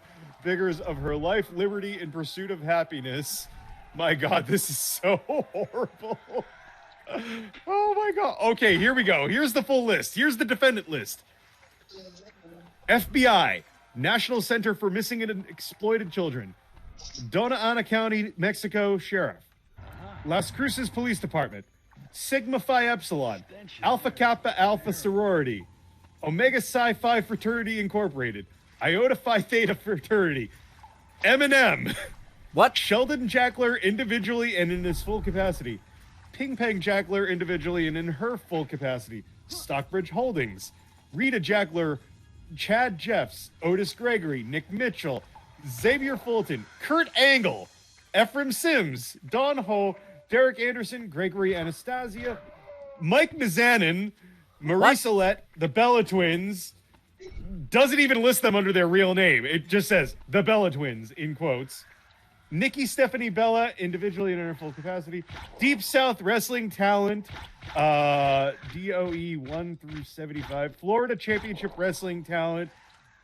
S3: Biggers of her life, liberty, and pursuit of happiness. My God, this is so horrible. Oh my God. Okay, here we go. Here's the full list. Here's the defendant list. FBI, National Center for Missing and Exploited Children, Dona Ana County, Mexico Sheriff, Las Cruces Police Department, Sigma Phi Epsilon, Alpha Kappa Alpha Sorority, Omega Psi Phi Fraternity Incorporated, Iota Phi Theta Fraternity, M&M,
S1: What?
S3: Sheldon Jackler individually and in his full capacity, Ping Pang Jackler individually and in her full capacity, Stockbridge Holdings, Rita Jackler, Chad Jeffs, Otis Gregory, Nick Mitchell, Xavier Fulton, Kurt Angle, Ephraim Sims, Don Ho, Derek Anderson, Gregory Anastasia, Mike Mizanin, Marie Solette, the Bella Twins. Doesn't even list them under their real name. It just says the Bella Twins in quotes. Nikki Stephanie Bella, individually and in her full capacity. Deep South Wrestling Talent, DOE 1 through 75. Florida Championship Wrestling Talent,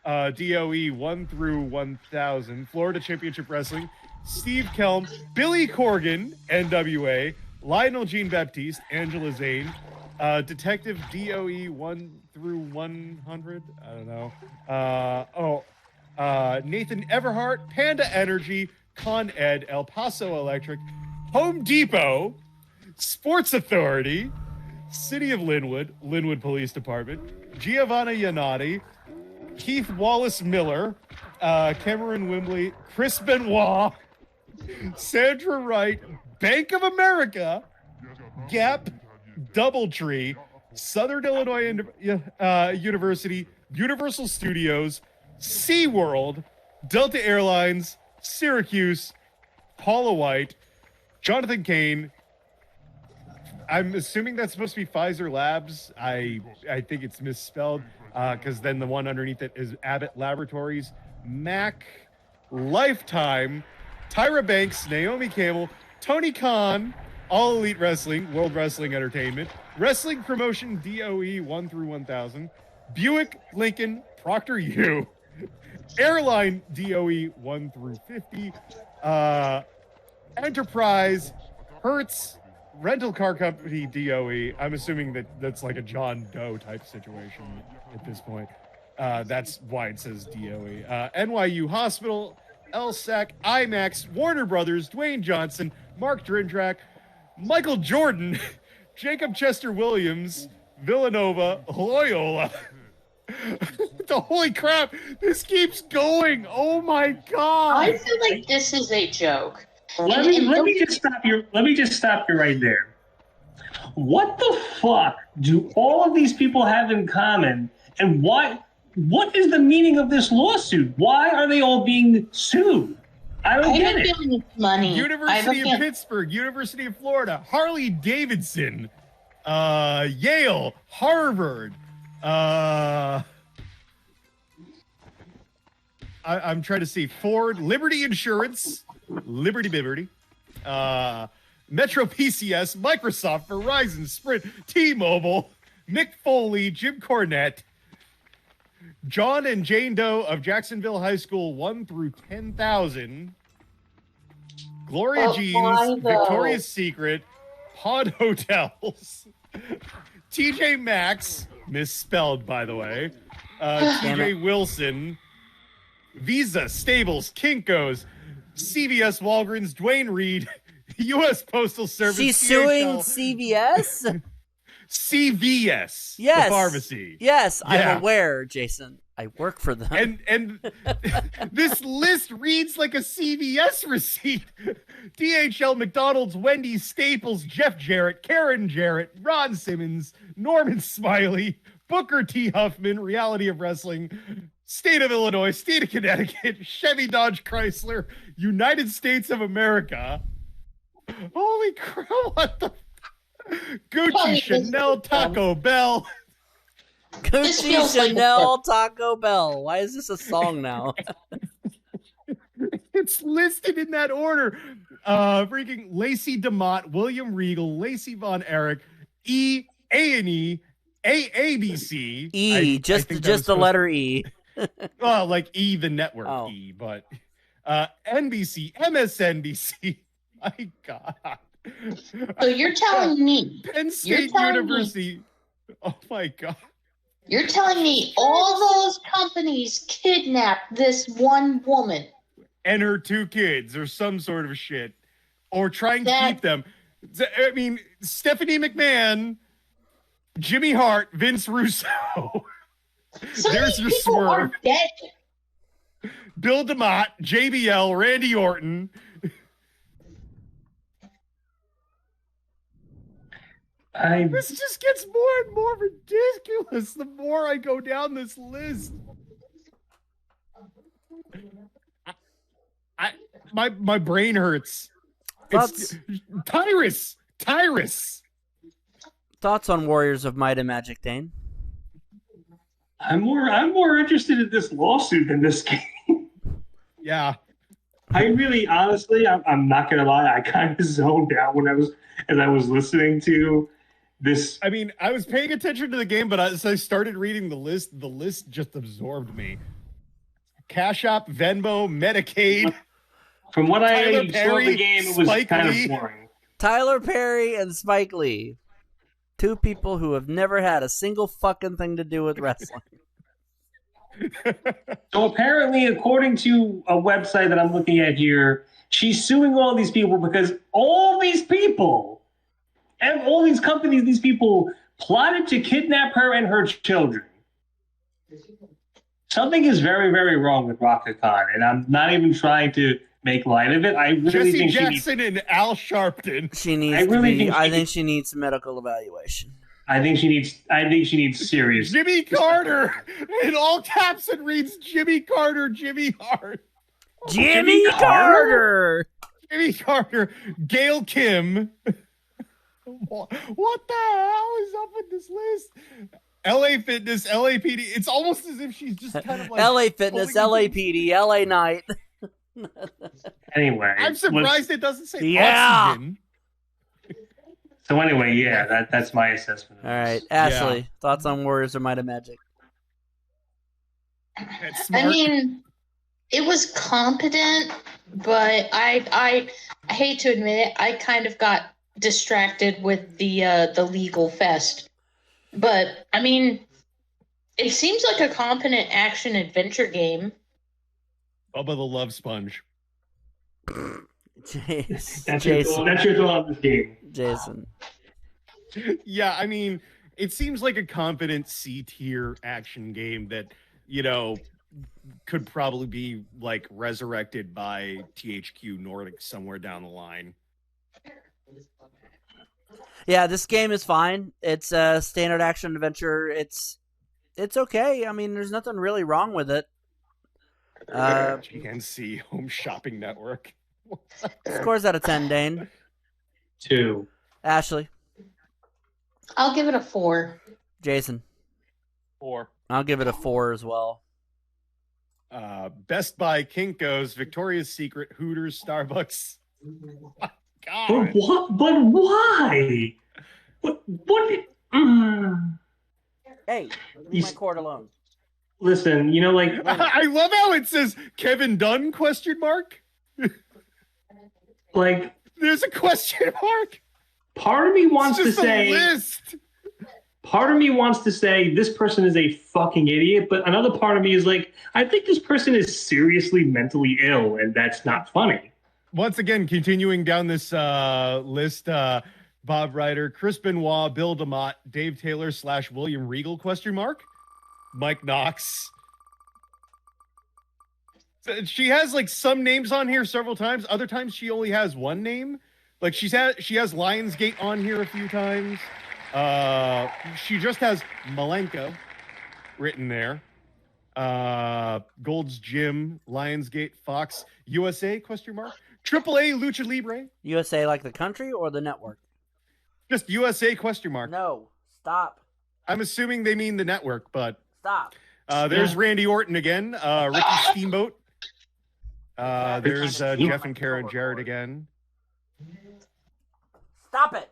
S3: DOE 1 through 1000. Florida Championship Wrestling. Steve Kelm, Billy Corgan, NWA. Lionel Jean Baptiste, Angela Zane. Detective DOE 1 through 100. I don't know. Nathan Everhart, Panda Energy, Con Ed, El Paso Electric, Home Depot, Sports Authority, City of Linwood, Linwood Police Department, Giovanna Yanati, Keith Wallace Miller, Cameron Wimbley, Chris Benoit, Sandra Wright, Bank of America, Gap, Doubletree, Southern Illinois University, Universal Studios, SeaWorld, Delta Airlines, Syracuse, Paula White, Jonathan Kane. I'm assuming that's supposed to be Pfizer Labs. I think it's misspelled because then the one underneath it is Abbott Laboratories, Mac, Lifetime, Tyra Banks, Naomi Campbell, Tony Khan, All Elite Wrestling, World Wrestling Entertainment, Wrestling Promotion DOE 1 through 1000, Buick, Lincoln, Procter U, Airline DOE 1 through 50, Enterprise, Hertz, Rental Car Company DOE. I'm assuming that's like a John Doe type situation at this point. That's why it says DOE. NYU Hospital, LSAC, IMAX, Warner Brothers, Dwayne Johnson, Mark Drindrak, Michael Jordan, Jacob Chester Williams, Villanova, Loyola. Holy crap! This keeps going. Oh my God!
S5: I feel like this is a joke.
S4: Let me just stop you. Let me just stop you right there. What the fuck do all of these people have in common, and why? What is the meaning of this lawsuit? Why are they all being sued? I don't
S5: I
S4: get
S5: have a
S4: it.
S5: feeling it's money. I have a
S3: University of
S5: feeling-
S3: Pittsburgh, University of Florida, Harley Davidson, Yale, Harvard. I'm trying to see Ford, Liberty Insurance, Liberty, Metro PCS, Microsoft, Verizon, Sprint, T-Mobile, Mick Foley, Jim Cornette, John and Jane Doe of Jacksonville High School 1 through 10,000, Gloria
S5: But
S3: Jeans,
S5: why, though?
S3: Victoria's Secret, Pod Hotels, TJ Maxx, misspelled by the way, TJ Wilson, Visa, Stables, Kinko's, CVS, Walgreens, Dwayne Reed, U.S. Postal Service.
S1: She's suing
S3: DHL,
S1: CVS?
S3: CVS,
S1: Yes.
S3: the pharmacy.
S1: Yes,
S3: Yeah.
S1: I'm aware, Jason. I work for them.
S3: And this list reads like a CVS receipt. DHL, McDonald's, Wendy's, Staples, Jeff Jarrett, Karen Jarrett, Ron Simmons, Norman Smiley, Booker T. Huffman, Reality of Wrestling, State of Illinois, State of Connecticut, Chevy Dodge Chrysler, United States of America. Holy crap, what the Gucci,
S5: Probably
S3: Chanel,
S5: this-
S3: Taco Bell.
S5: This
S1: Gucci,
S5: feels like a
S1: Chanel, Taco Bell. Why is this a song now?
S3: It's listed in that order. Freaking Lacey DeMott, William Regal, Lacey Von Erich, A&E, AABC. I
S1: just
S3: think that was
S1: the
S3: supposed
S1: letter E.
S3: Well, like E, the network
S1: Oh.
S3: E, but NBC, MSNBC. My God.
S5: So you're telling me,
S3: Penn State
S5: telling me-
S3: University. Oh my God.
S5: you're telling me all those companies kidnapped this one woman.
S3: And her 2 kids or some sort of shit. Or try and
S5: That-
S3: keep them. I mean, Stephanie McMahon, Jimmy Hart, Vince Russo,
S5: Some
S3: There's
S5: of
S3: your
S5: these people are
S3: swerve.
S5: dead.
S3: Bill DeMott, JBL, Randy Orton. This just gets more and more ridiculous the more I go down this list. My brain hurts. It's Tyrus.
S1: Thoughts on Warriors of Might and Magic, Dane?
S4: I'm more interested in this lawsuit than this game.
S3: Yeah.
S4: I really, honestly, I'm not gonna lie. I kind of zoned out when I was listening to this.
S3: I mean, I was paying attention to the game, but as I started reading the list just absorbed me. Cash App, Venmo, Medicaid.
S4: From what
S3: Tyler
S4: I saw of
S3: Perry,
S4: the game, it was
S3: Spike
S4: kind
S3: Lee.
S4: of boring.
S1: Tyler Perry and Spike Lee. 2 people who have never had a single fucking thing to do with wrestling.
S4: So apparently, according to a website that I'm looking at here, she's suing all these people because all these people and all these companies, these people plotted to kidnap her and her children. Something is very, very wrong with Rockacon, and I'm not even trying to make light of it. I really
S3: Jesse
S4: think
S3: Jackson and Al Sharpton.
S1: She needs
S4: I really
S1: to be.
S4: think she
S1: I think
S4: needs-
S1: she needs medical evaluation.
S4: I think she needs serious.
S3: Jimmy Carter. In all caps, it reads Jimmy Carter, Jimmy Hart.
S1: Jimmy Carter.
S3: Jimmy Carter, Gail Kim. What the hell is up with this list? LA Fitness, LAPD. It's almost as if she's just kind of like
S1: LA Fitness,
S3: pulling-
S1: LAPD, LA Night.
S4: Anyway,
S3: I'm surprised it doesn't say
S1: Yeah.
S3: oxygen.
S4: So anyway, yeah, that's my assessment.
S1: All right, Ashley. Thoughts on Warriors of Might and Magic?
S3: That's smart.
S5: I mean, it was competent, but I hate to admit it, I kind of got distracted with the legal fest. But I mean, it seems like a competent action adventure game.
S3: Bubba the Love Sponge.
S4: That's your thought on this game.
S1: Jason.
S3: Yeah, I mean, it seems like a confident C-tier action game that, you know, could probably be like resurrected by THQ Nordic somewhere down the line.
S1: Yeah, this game is fine. It's a standard action adventure. It's okay. I mean, there's nothing really wrong with it.
S3: GNC Home Shopping Network.
S1: Scores out of 10, Dane.
S4: 2.
S1: Ashley.
S5: I'll give it a 4.
S1: Jason.
S3: 4.
S1: I'll give it a 4 as well.
S3: Best Buy, Kinko's, Victoria's Secret, Hooters, Starbucks.
S4: But
S3: God.
S4: what? But why? What?
S1: Hey, leave my cord alone.
S4: Listen, you know, like
S3: I love how it says Kevin Dunn ?
S4: like
S3: There's a question mark.
S4: part of me wants
S3: It's
S4: to
S3: just a
S4: say
S3: list.
S4: part of me wants to say this person is a fucking idiot, but another part of me is like, I think this person is seriously mentally ill, and that's not funny.
S3: Once again, continuing down this list, Bob Ryder, Chris Benoit, Bill DeMott, Dave Taylor / William Regal ? Mike Knox. So she has like some names on here several times. Other times she only has one name. Like she has Lionsgate on here a few times. She just has Malenko written there. Gold's Gym, Lionsgate, Fox, USA ? AAA Lucha Libre.
S1: USA like the country or the network?
S3: Just USA ?
S1: No. Stop.
S3: I'm assuming they mean the network, but
S1: Stop.
S3: there's Randy Orton again. Ricky Steamboat. There's Jeff and Karen Jarrett again.
S1: Stop it.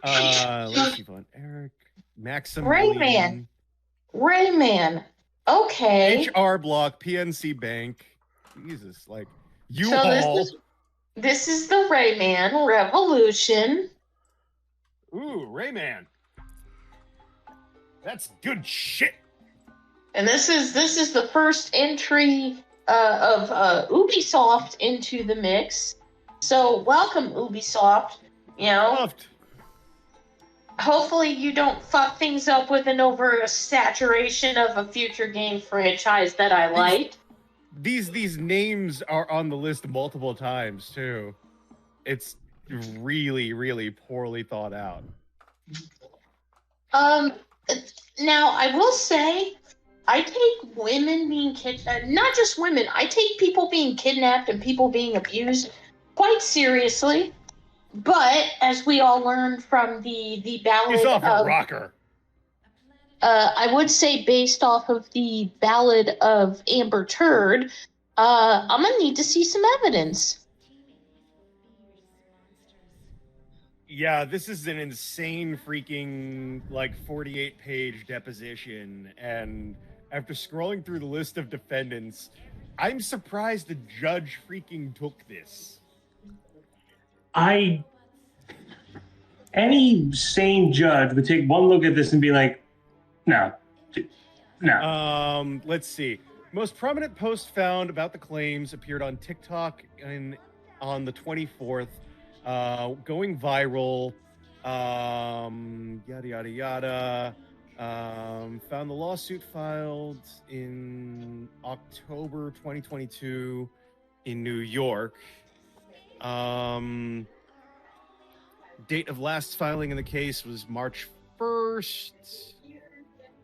S3: Let's see, Von Eric, Maxim,
S5: Rayman. Rayman. Okay.
S3: HR Block, PNC Bank. Jesus, like
S5: So
S3: U-Haul.
S5: this is the Rayman Revolution.
S3: Ooh, Rayman. That's good shit.
S5: And this is the first entry of Ubisoft into the mix. So welcome, Ubisoft. You know,
S3: Loved.
S5: hopefully you don't fuck things up with an oversaturation of a future game franchise that I like.
S3: These names are on the list multiple times too. It's really, really poorly thought out.
S5: Now I will say, I take women being kidnapped, not just women. I take people being kidnapped and people being abused quite seriously. But as we all learned from the ballad
S3: He's off a
S5: of,
S3: rocker.
S5: I would say based off of the ballad of Amber Turd, I'm gonna need to see some evidence.
S3: Yeah, this is an insane freaking 48-page deposition, and after scrolling through the list of defendants, I'm surprised the judge freaking took this.
S4: Any sane judge would take one look at this and be like, no.
S3: Let's see. Most prominent post found about the claims appeared on TikTok on the 24th, going viral. Yada yada yada. Found the lawsuit filed in October 2022 in New York. Date of last filing in the case was March 1st.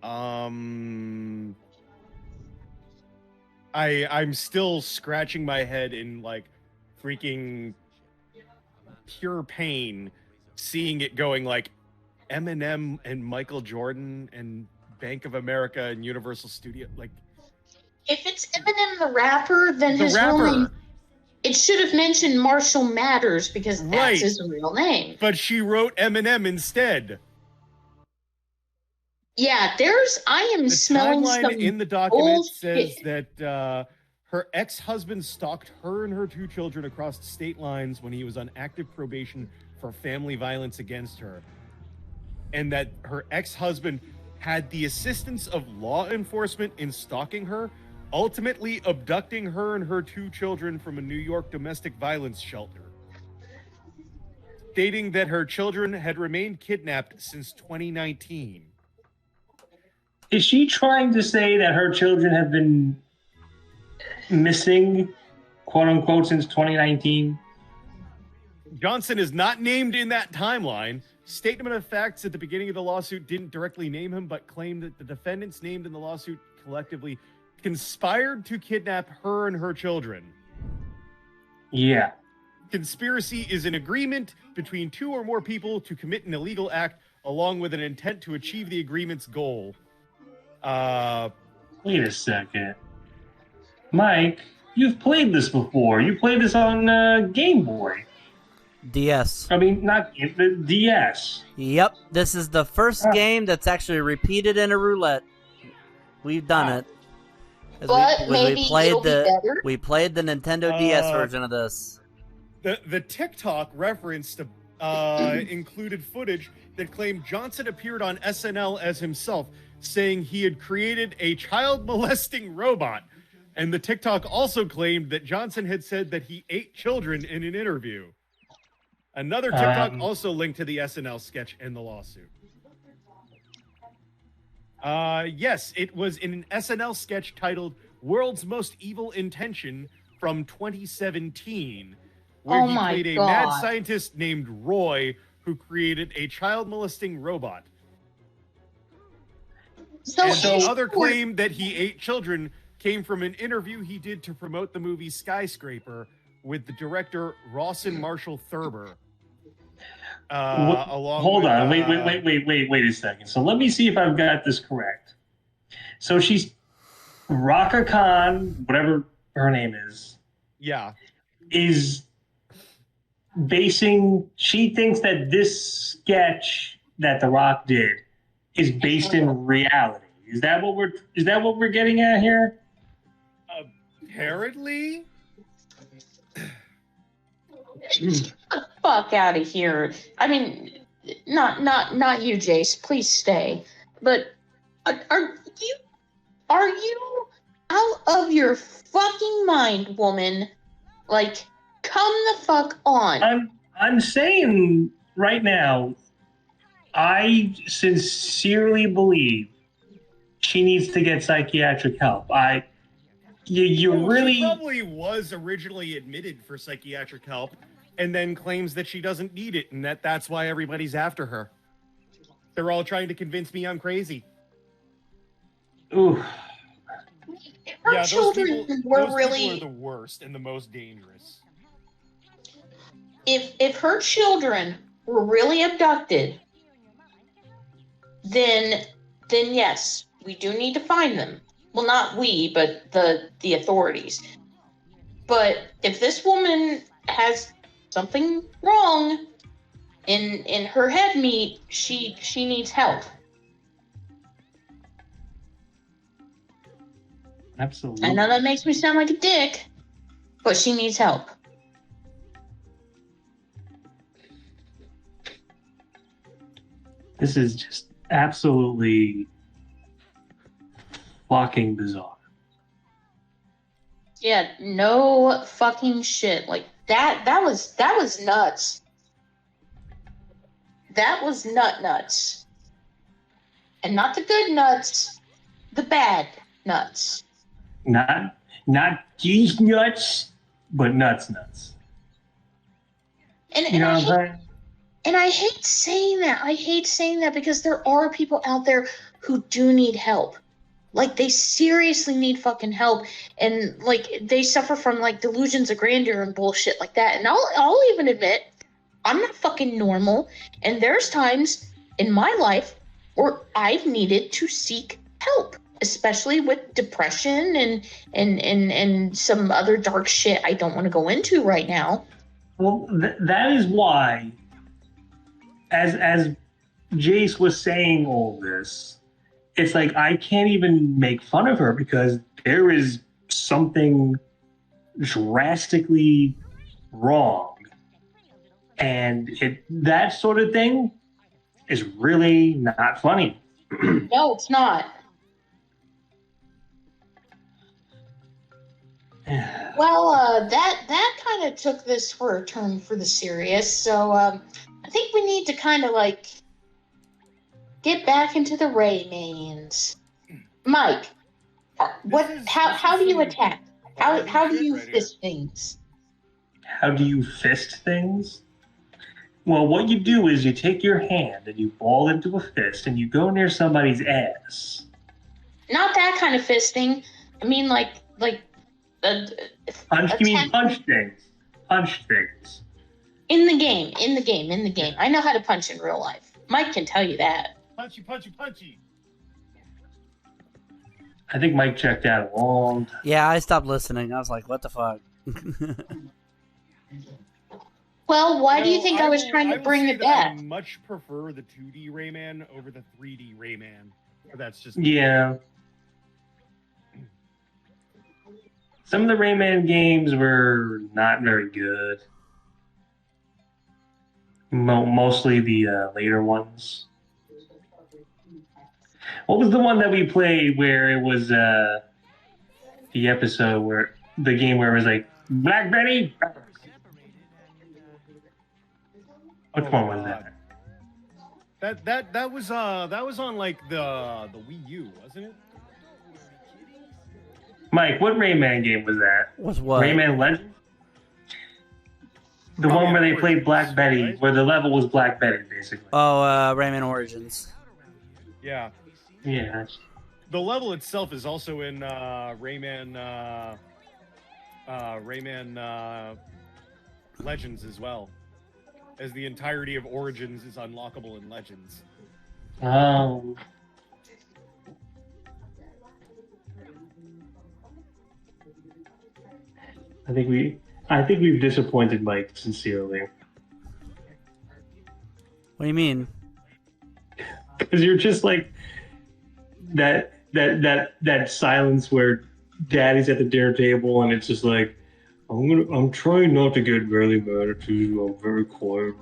S3: I'm still scratching my head in freaking pure pain seeing it going Eminem and Michael Jordan and Bank of America and Universal Studio.
S5: If it's Eminem the rapper, then
S3: The
S5: his real
S3: rapper.
S5: name, it should have mentioned Marshall Matters because that's
S3: Right.
S5: his real name.
S3: But she wrote Eminem instead.
S5: Yeah, I am
S3: The
S5: smelling
S3: timeline
S5: some
S3: in the document
S5: bullshit.
S3: says that her ex-husband stalked her and her 2 children across state lines when he was on active probation for family violence against her. And that her ex-husband had the assistance of law enforcement in stalking her, ultimately abducting her and her 2 children from a New York domestic violence shelter, stating that her children had remained kidnapped since 2019.
S4: Is she trying to say that her children have been missing, quote unquote, since 2019?
S3: Johnson is not named in that timeline. Statement of facts at the beginning of the lawsuit didn't directly name him, but claimed that the defendants named in the lawsuit collectively conspired to kidnap her and her children.
S4: Yeah.
S3: Conspiracy is an agreement between two or more people to commit an illegal act along with an intent to achieve the agreement's goal.
S4: Wait a second. Mike, you've played this before. You played this on Game Boy.
S1: DS.
S4: I mean, not the DS.
S1: Yep, this is the first game that's actually repeated in a roulette. We've done it. 'Cause
S5: But maybe it'll be better.
S1: We played the Nintendo DS version of this.
S3: The TikTok reference to included footage that claimed Johnson appeared on SNL as himself, saying he had created a child molesting robot. And the TikTok also claimed that Johnson had said that he ate children in an interview. Another TikTok also linked to the SNL sketch and the lawsuit. Yes, it was in an SNL sketch titled World's Most Evil Intention from 2017, where he played a mad scientist named Roy who created a child molesting robot.
S5: So
S3: the other claim that he ate children came from an interview he did to promote the movie Skyscraper with the director Rawson Marshall Thurber.
S4: Hold on, wait a second. So let me see if I've got this correct. So she's Raka Khan, whatever her name is.
S3: Yeah.
S4: Is basing. She thinks that this sketch that The Rock did is based in reality. Is that what we're getting at here?
S3: Apparently.
S5: Fuck out of here. I mean, not you, Jace. Please stay. But are you out of your fucking mind, woman? Like, come the fuck on.
S4: I'm saying right now, I sincerely believe she needs to get psychiatric help. She
S3: probably was originally admitted for psychiatric help and then claims that she doesn't need it and that's why everybody's after her. They're all trying to convince me I'm crazy.
S4: Ooh.
S5: Her children were really
S3: people are the worst and the most dangerous.
S5: If her children were really abducted, then yes, we do need to find them. Well, not we, but the authorities. But if this woman has something wrong in her head meat, she needs help.
S4: Absolutely.
S5: I know that makes me sound like a dick, but she needs help.
S4: This is just absolutely fucking bizarre.
S5: Yeah, no fucking shit. Like that was nuts. That was nuts. And not the good nuts, the bad nuts.
S4: Not these nuts, but nuts.
S5: And I hate saying that. I hate saying that because there are people out there who do need help. Like, they seriously need fucking help. And, like, they suffer from, like, delusions of grandeur and bullshit like that. And I'll even admit, I'm not fucking normal. And there's times in my life where I've needed to seek help, especially with depression and some other dark shit I don't want to go into right now.
S4: Well, that is why, as Jace was saying all this, it's like I can't even make fun of her because there is something drastically wrong. And that sort of thing is really not funny.
S5: No, it's not. Well, that kind of took this for a turn for the serious. So I think we need to kind of like get back into the Raymans. Mike, how do you attack? How do you fist things?
S4: How do you fist things? Well, what you do is you take your hand and you ball into a fist and you go near somebody's ass.
S5: Not that kind of fisting. I mean, like uh,
S4: Punch? You mean
S5: attack-
S4: punch things? Punch things.
S5: in the game. I know how to punch in real life. Mike can tell you that.
S3: Punchy, punchy, punchy.
S4: I think Mike checked out a long time.
S1: Yeah, I stopped listening. I was like, what the fuck?
S5: Well, why do you think I was trying to
S3: will
S5: bring
S3: say
S5: it
S3: that I
S5: back?
S3: much prefer the 2D Rayman over the 3D Rayman. But that's just
S4: Yeah. Some of the Rayman games were not very good. Mostly the later ones. What was the one that we played where it was the episode where the game where it was like Black Betty? Which one was that?
S3: That was on like the Wii U, wasn't it?
S4: Mike, what Rayman game was that?
S1: Was what?
S4: Rayman Legend? The one where they played Black Betty,
S3: right?
S4: where the level was Black Betty, basically.
S1: Oh, Rayman Origins.
S3: Yeah.
S4: Yeah.
S3: The level itself is also in Rayman Legends as well, as the entirety of Origins is unlockable in Legends.
S4: Oh. I think we've disappointed Mike sincerely.
S1: What do you mean?
S4: Because you're just like that silence where Daddy's at the dinner table and it's just like I'm trying not to get really mad at you. I'm very quiet.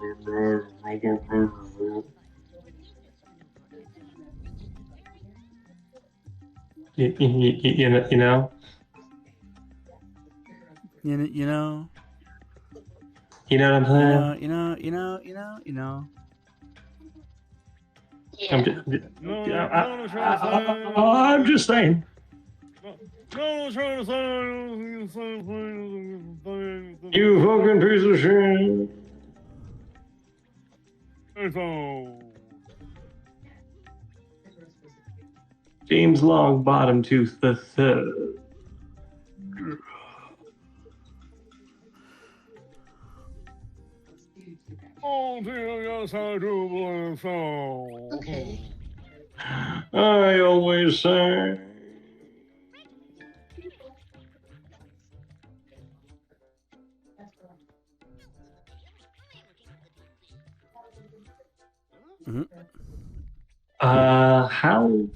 S4: You know.
S1: You know?
S4: You know what I'm saying?
S1: You know.
S5: Yeah.
S4: I'm just saying. You fucking piece of shit. James Longbottom Tooth the Third.
S5: Okay.
S4: I always say. How?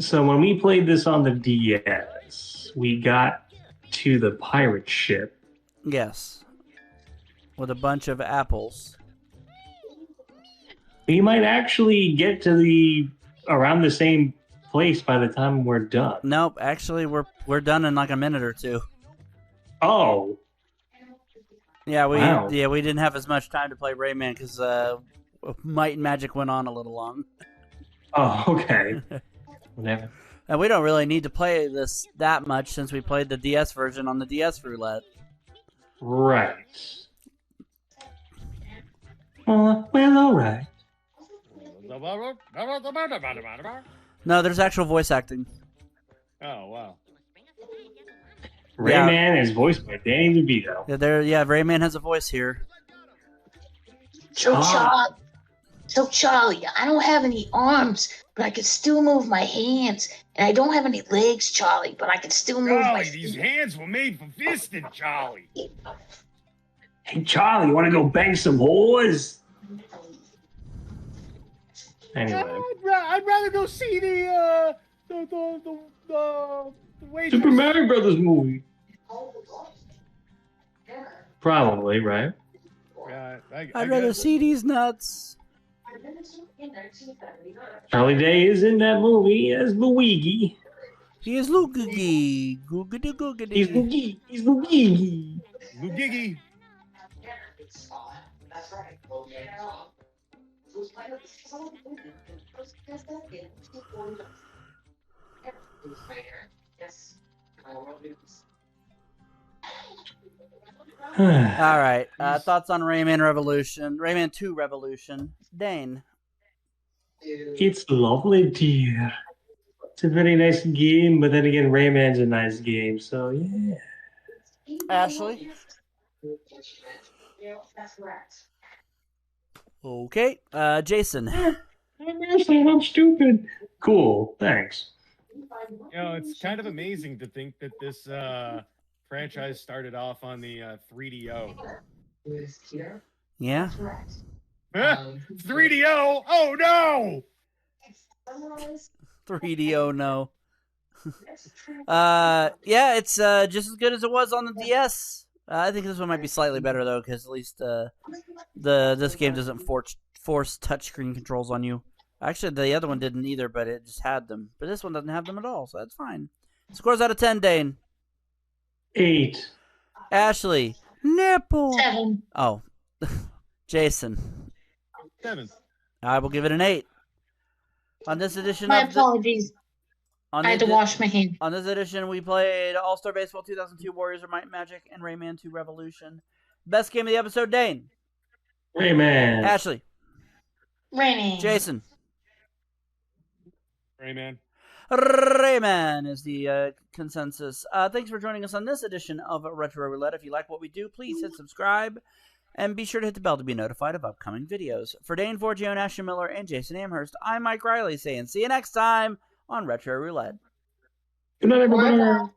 S4: So when we played this on the DS, we got to the pirate ship.
S1: Yes. With a bunch of apples.
S4: We might actually get to around the same place by the time we're done.
S1: Nope, actually we're done in like a minute or two.
S4: Oh.
S1: Yeah,
S4: Wow.
S1: we didn't have as much time to play Rayman because Might and Magic went on a little long.
S4: Oh, okay. Whatever.
S1: And we don't really need to play this that much since we played the DS version on the DS Roulette.
S4: Right. Well, all right.
S1: No, there's actual voice acting.
S3: Oh wow.
S4: Rayman is voiced by Danny DeVito.
S1: Yeah, Rayman has a voice here.
S5: So Charlie, I don't have any arms, but I can still move my hands. And I don't have any legs, Charlie, but I can still move my
S3: Charlie, these hands were made for fisting, Charlie.
S4: Hey, Charlie, you want to go bang some whores? Anyway.
S3: I'd rather go see the waitress.
S4: Super Mario Brothers movie. Probably, right?
S3: Yeah,
S1: I'd rather see these nuts.
S4: Charlie Day is in that movie as Luigi.
S1: He is Luigi. Googity googity.
S4: He's Luigi. He's Luigi.
S3: Lugigi.
S1: All right. Thoughts on Rayman Revolution? Rayman 2 Revolution. Dane.
S4: It's lovely, dear. It's a very nice game, but then again, Rayman's a nice game, so yeah.
S1: Ashley? Okay. Jason.
S4: I'm stupid. Cool, thanks.
S3: It's kind of amazing to think that this franchise started off on the 3DO.
S1: Yeah.
S3: 3DO? Oh no!
S1: 3DO, no. Yeah, it's just as good as it was on the DS. I think this one might be slightly better though, because at least this game doesn't force touchscreen controls on you. Actually, the other one didn't either, but it just had them. But this one doesn't have them at all, so that's fine. Scores out of 10, Dane.
S4: 8.
S1: Ashley. Nipple.
S5: 7.
S1: Oh. Jason.
S3: 7.
S1: I will give it an 8. On this edition
S5: My
S1: of
S5: apologies. I had to wash my hands.
S1: On this edition, we played All-Star Baseball 2002, Warriors of Might and Magic, and Rayman 2 Revolution. Best game of the episode, Dane.
S4: Rayman.
S1: Ashley.
S5: Raining.
S1: Jason.
S3: Rayman.
S1: Rayman is the consensus. Thanks for joining us on this edition of Retro Roulette. If you like what we do, please hit subscribe. And be sure to hit the bell to be notified of upcoming videos. For Dane Forgione, Ashley Miller, and Jason Amherst, I'm Mike Riley saying see you next time on Retro Roulette.
S4: Good night, everybody.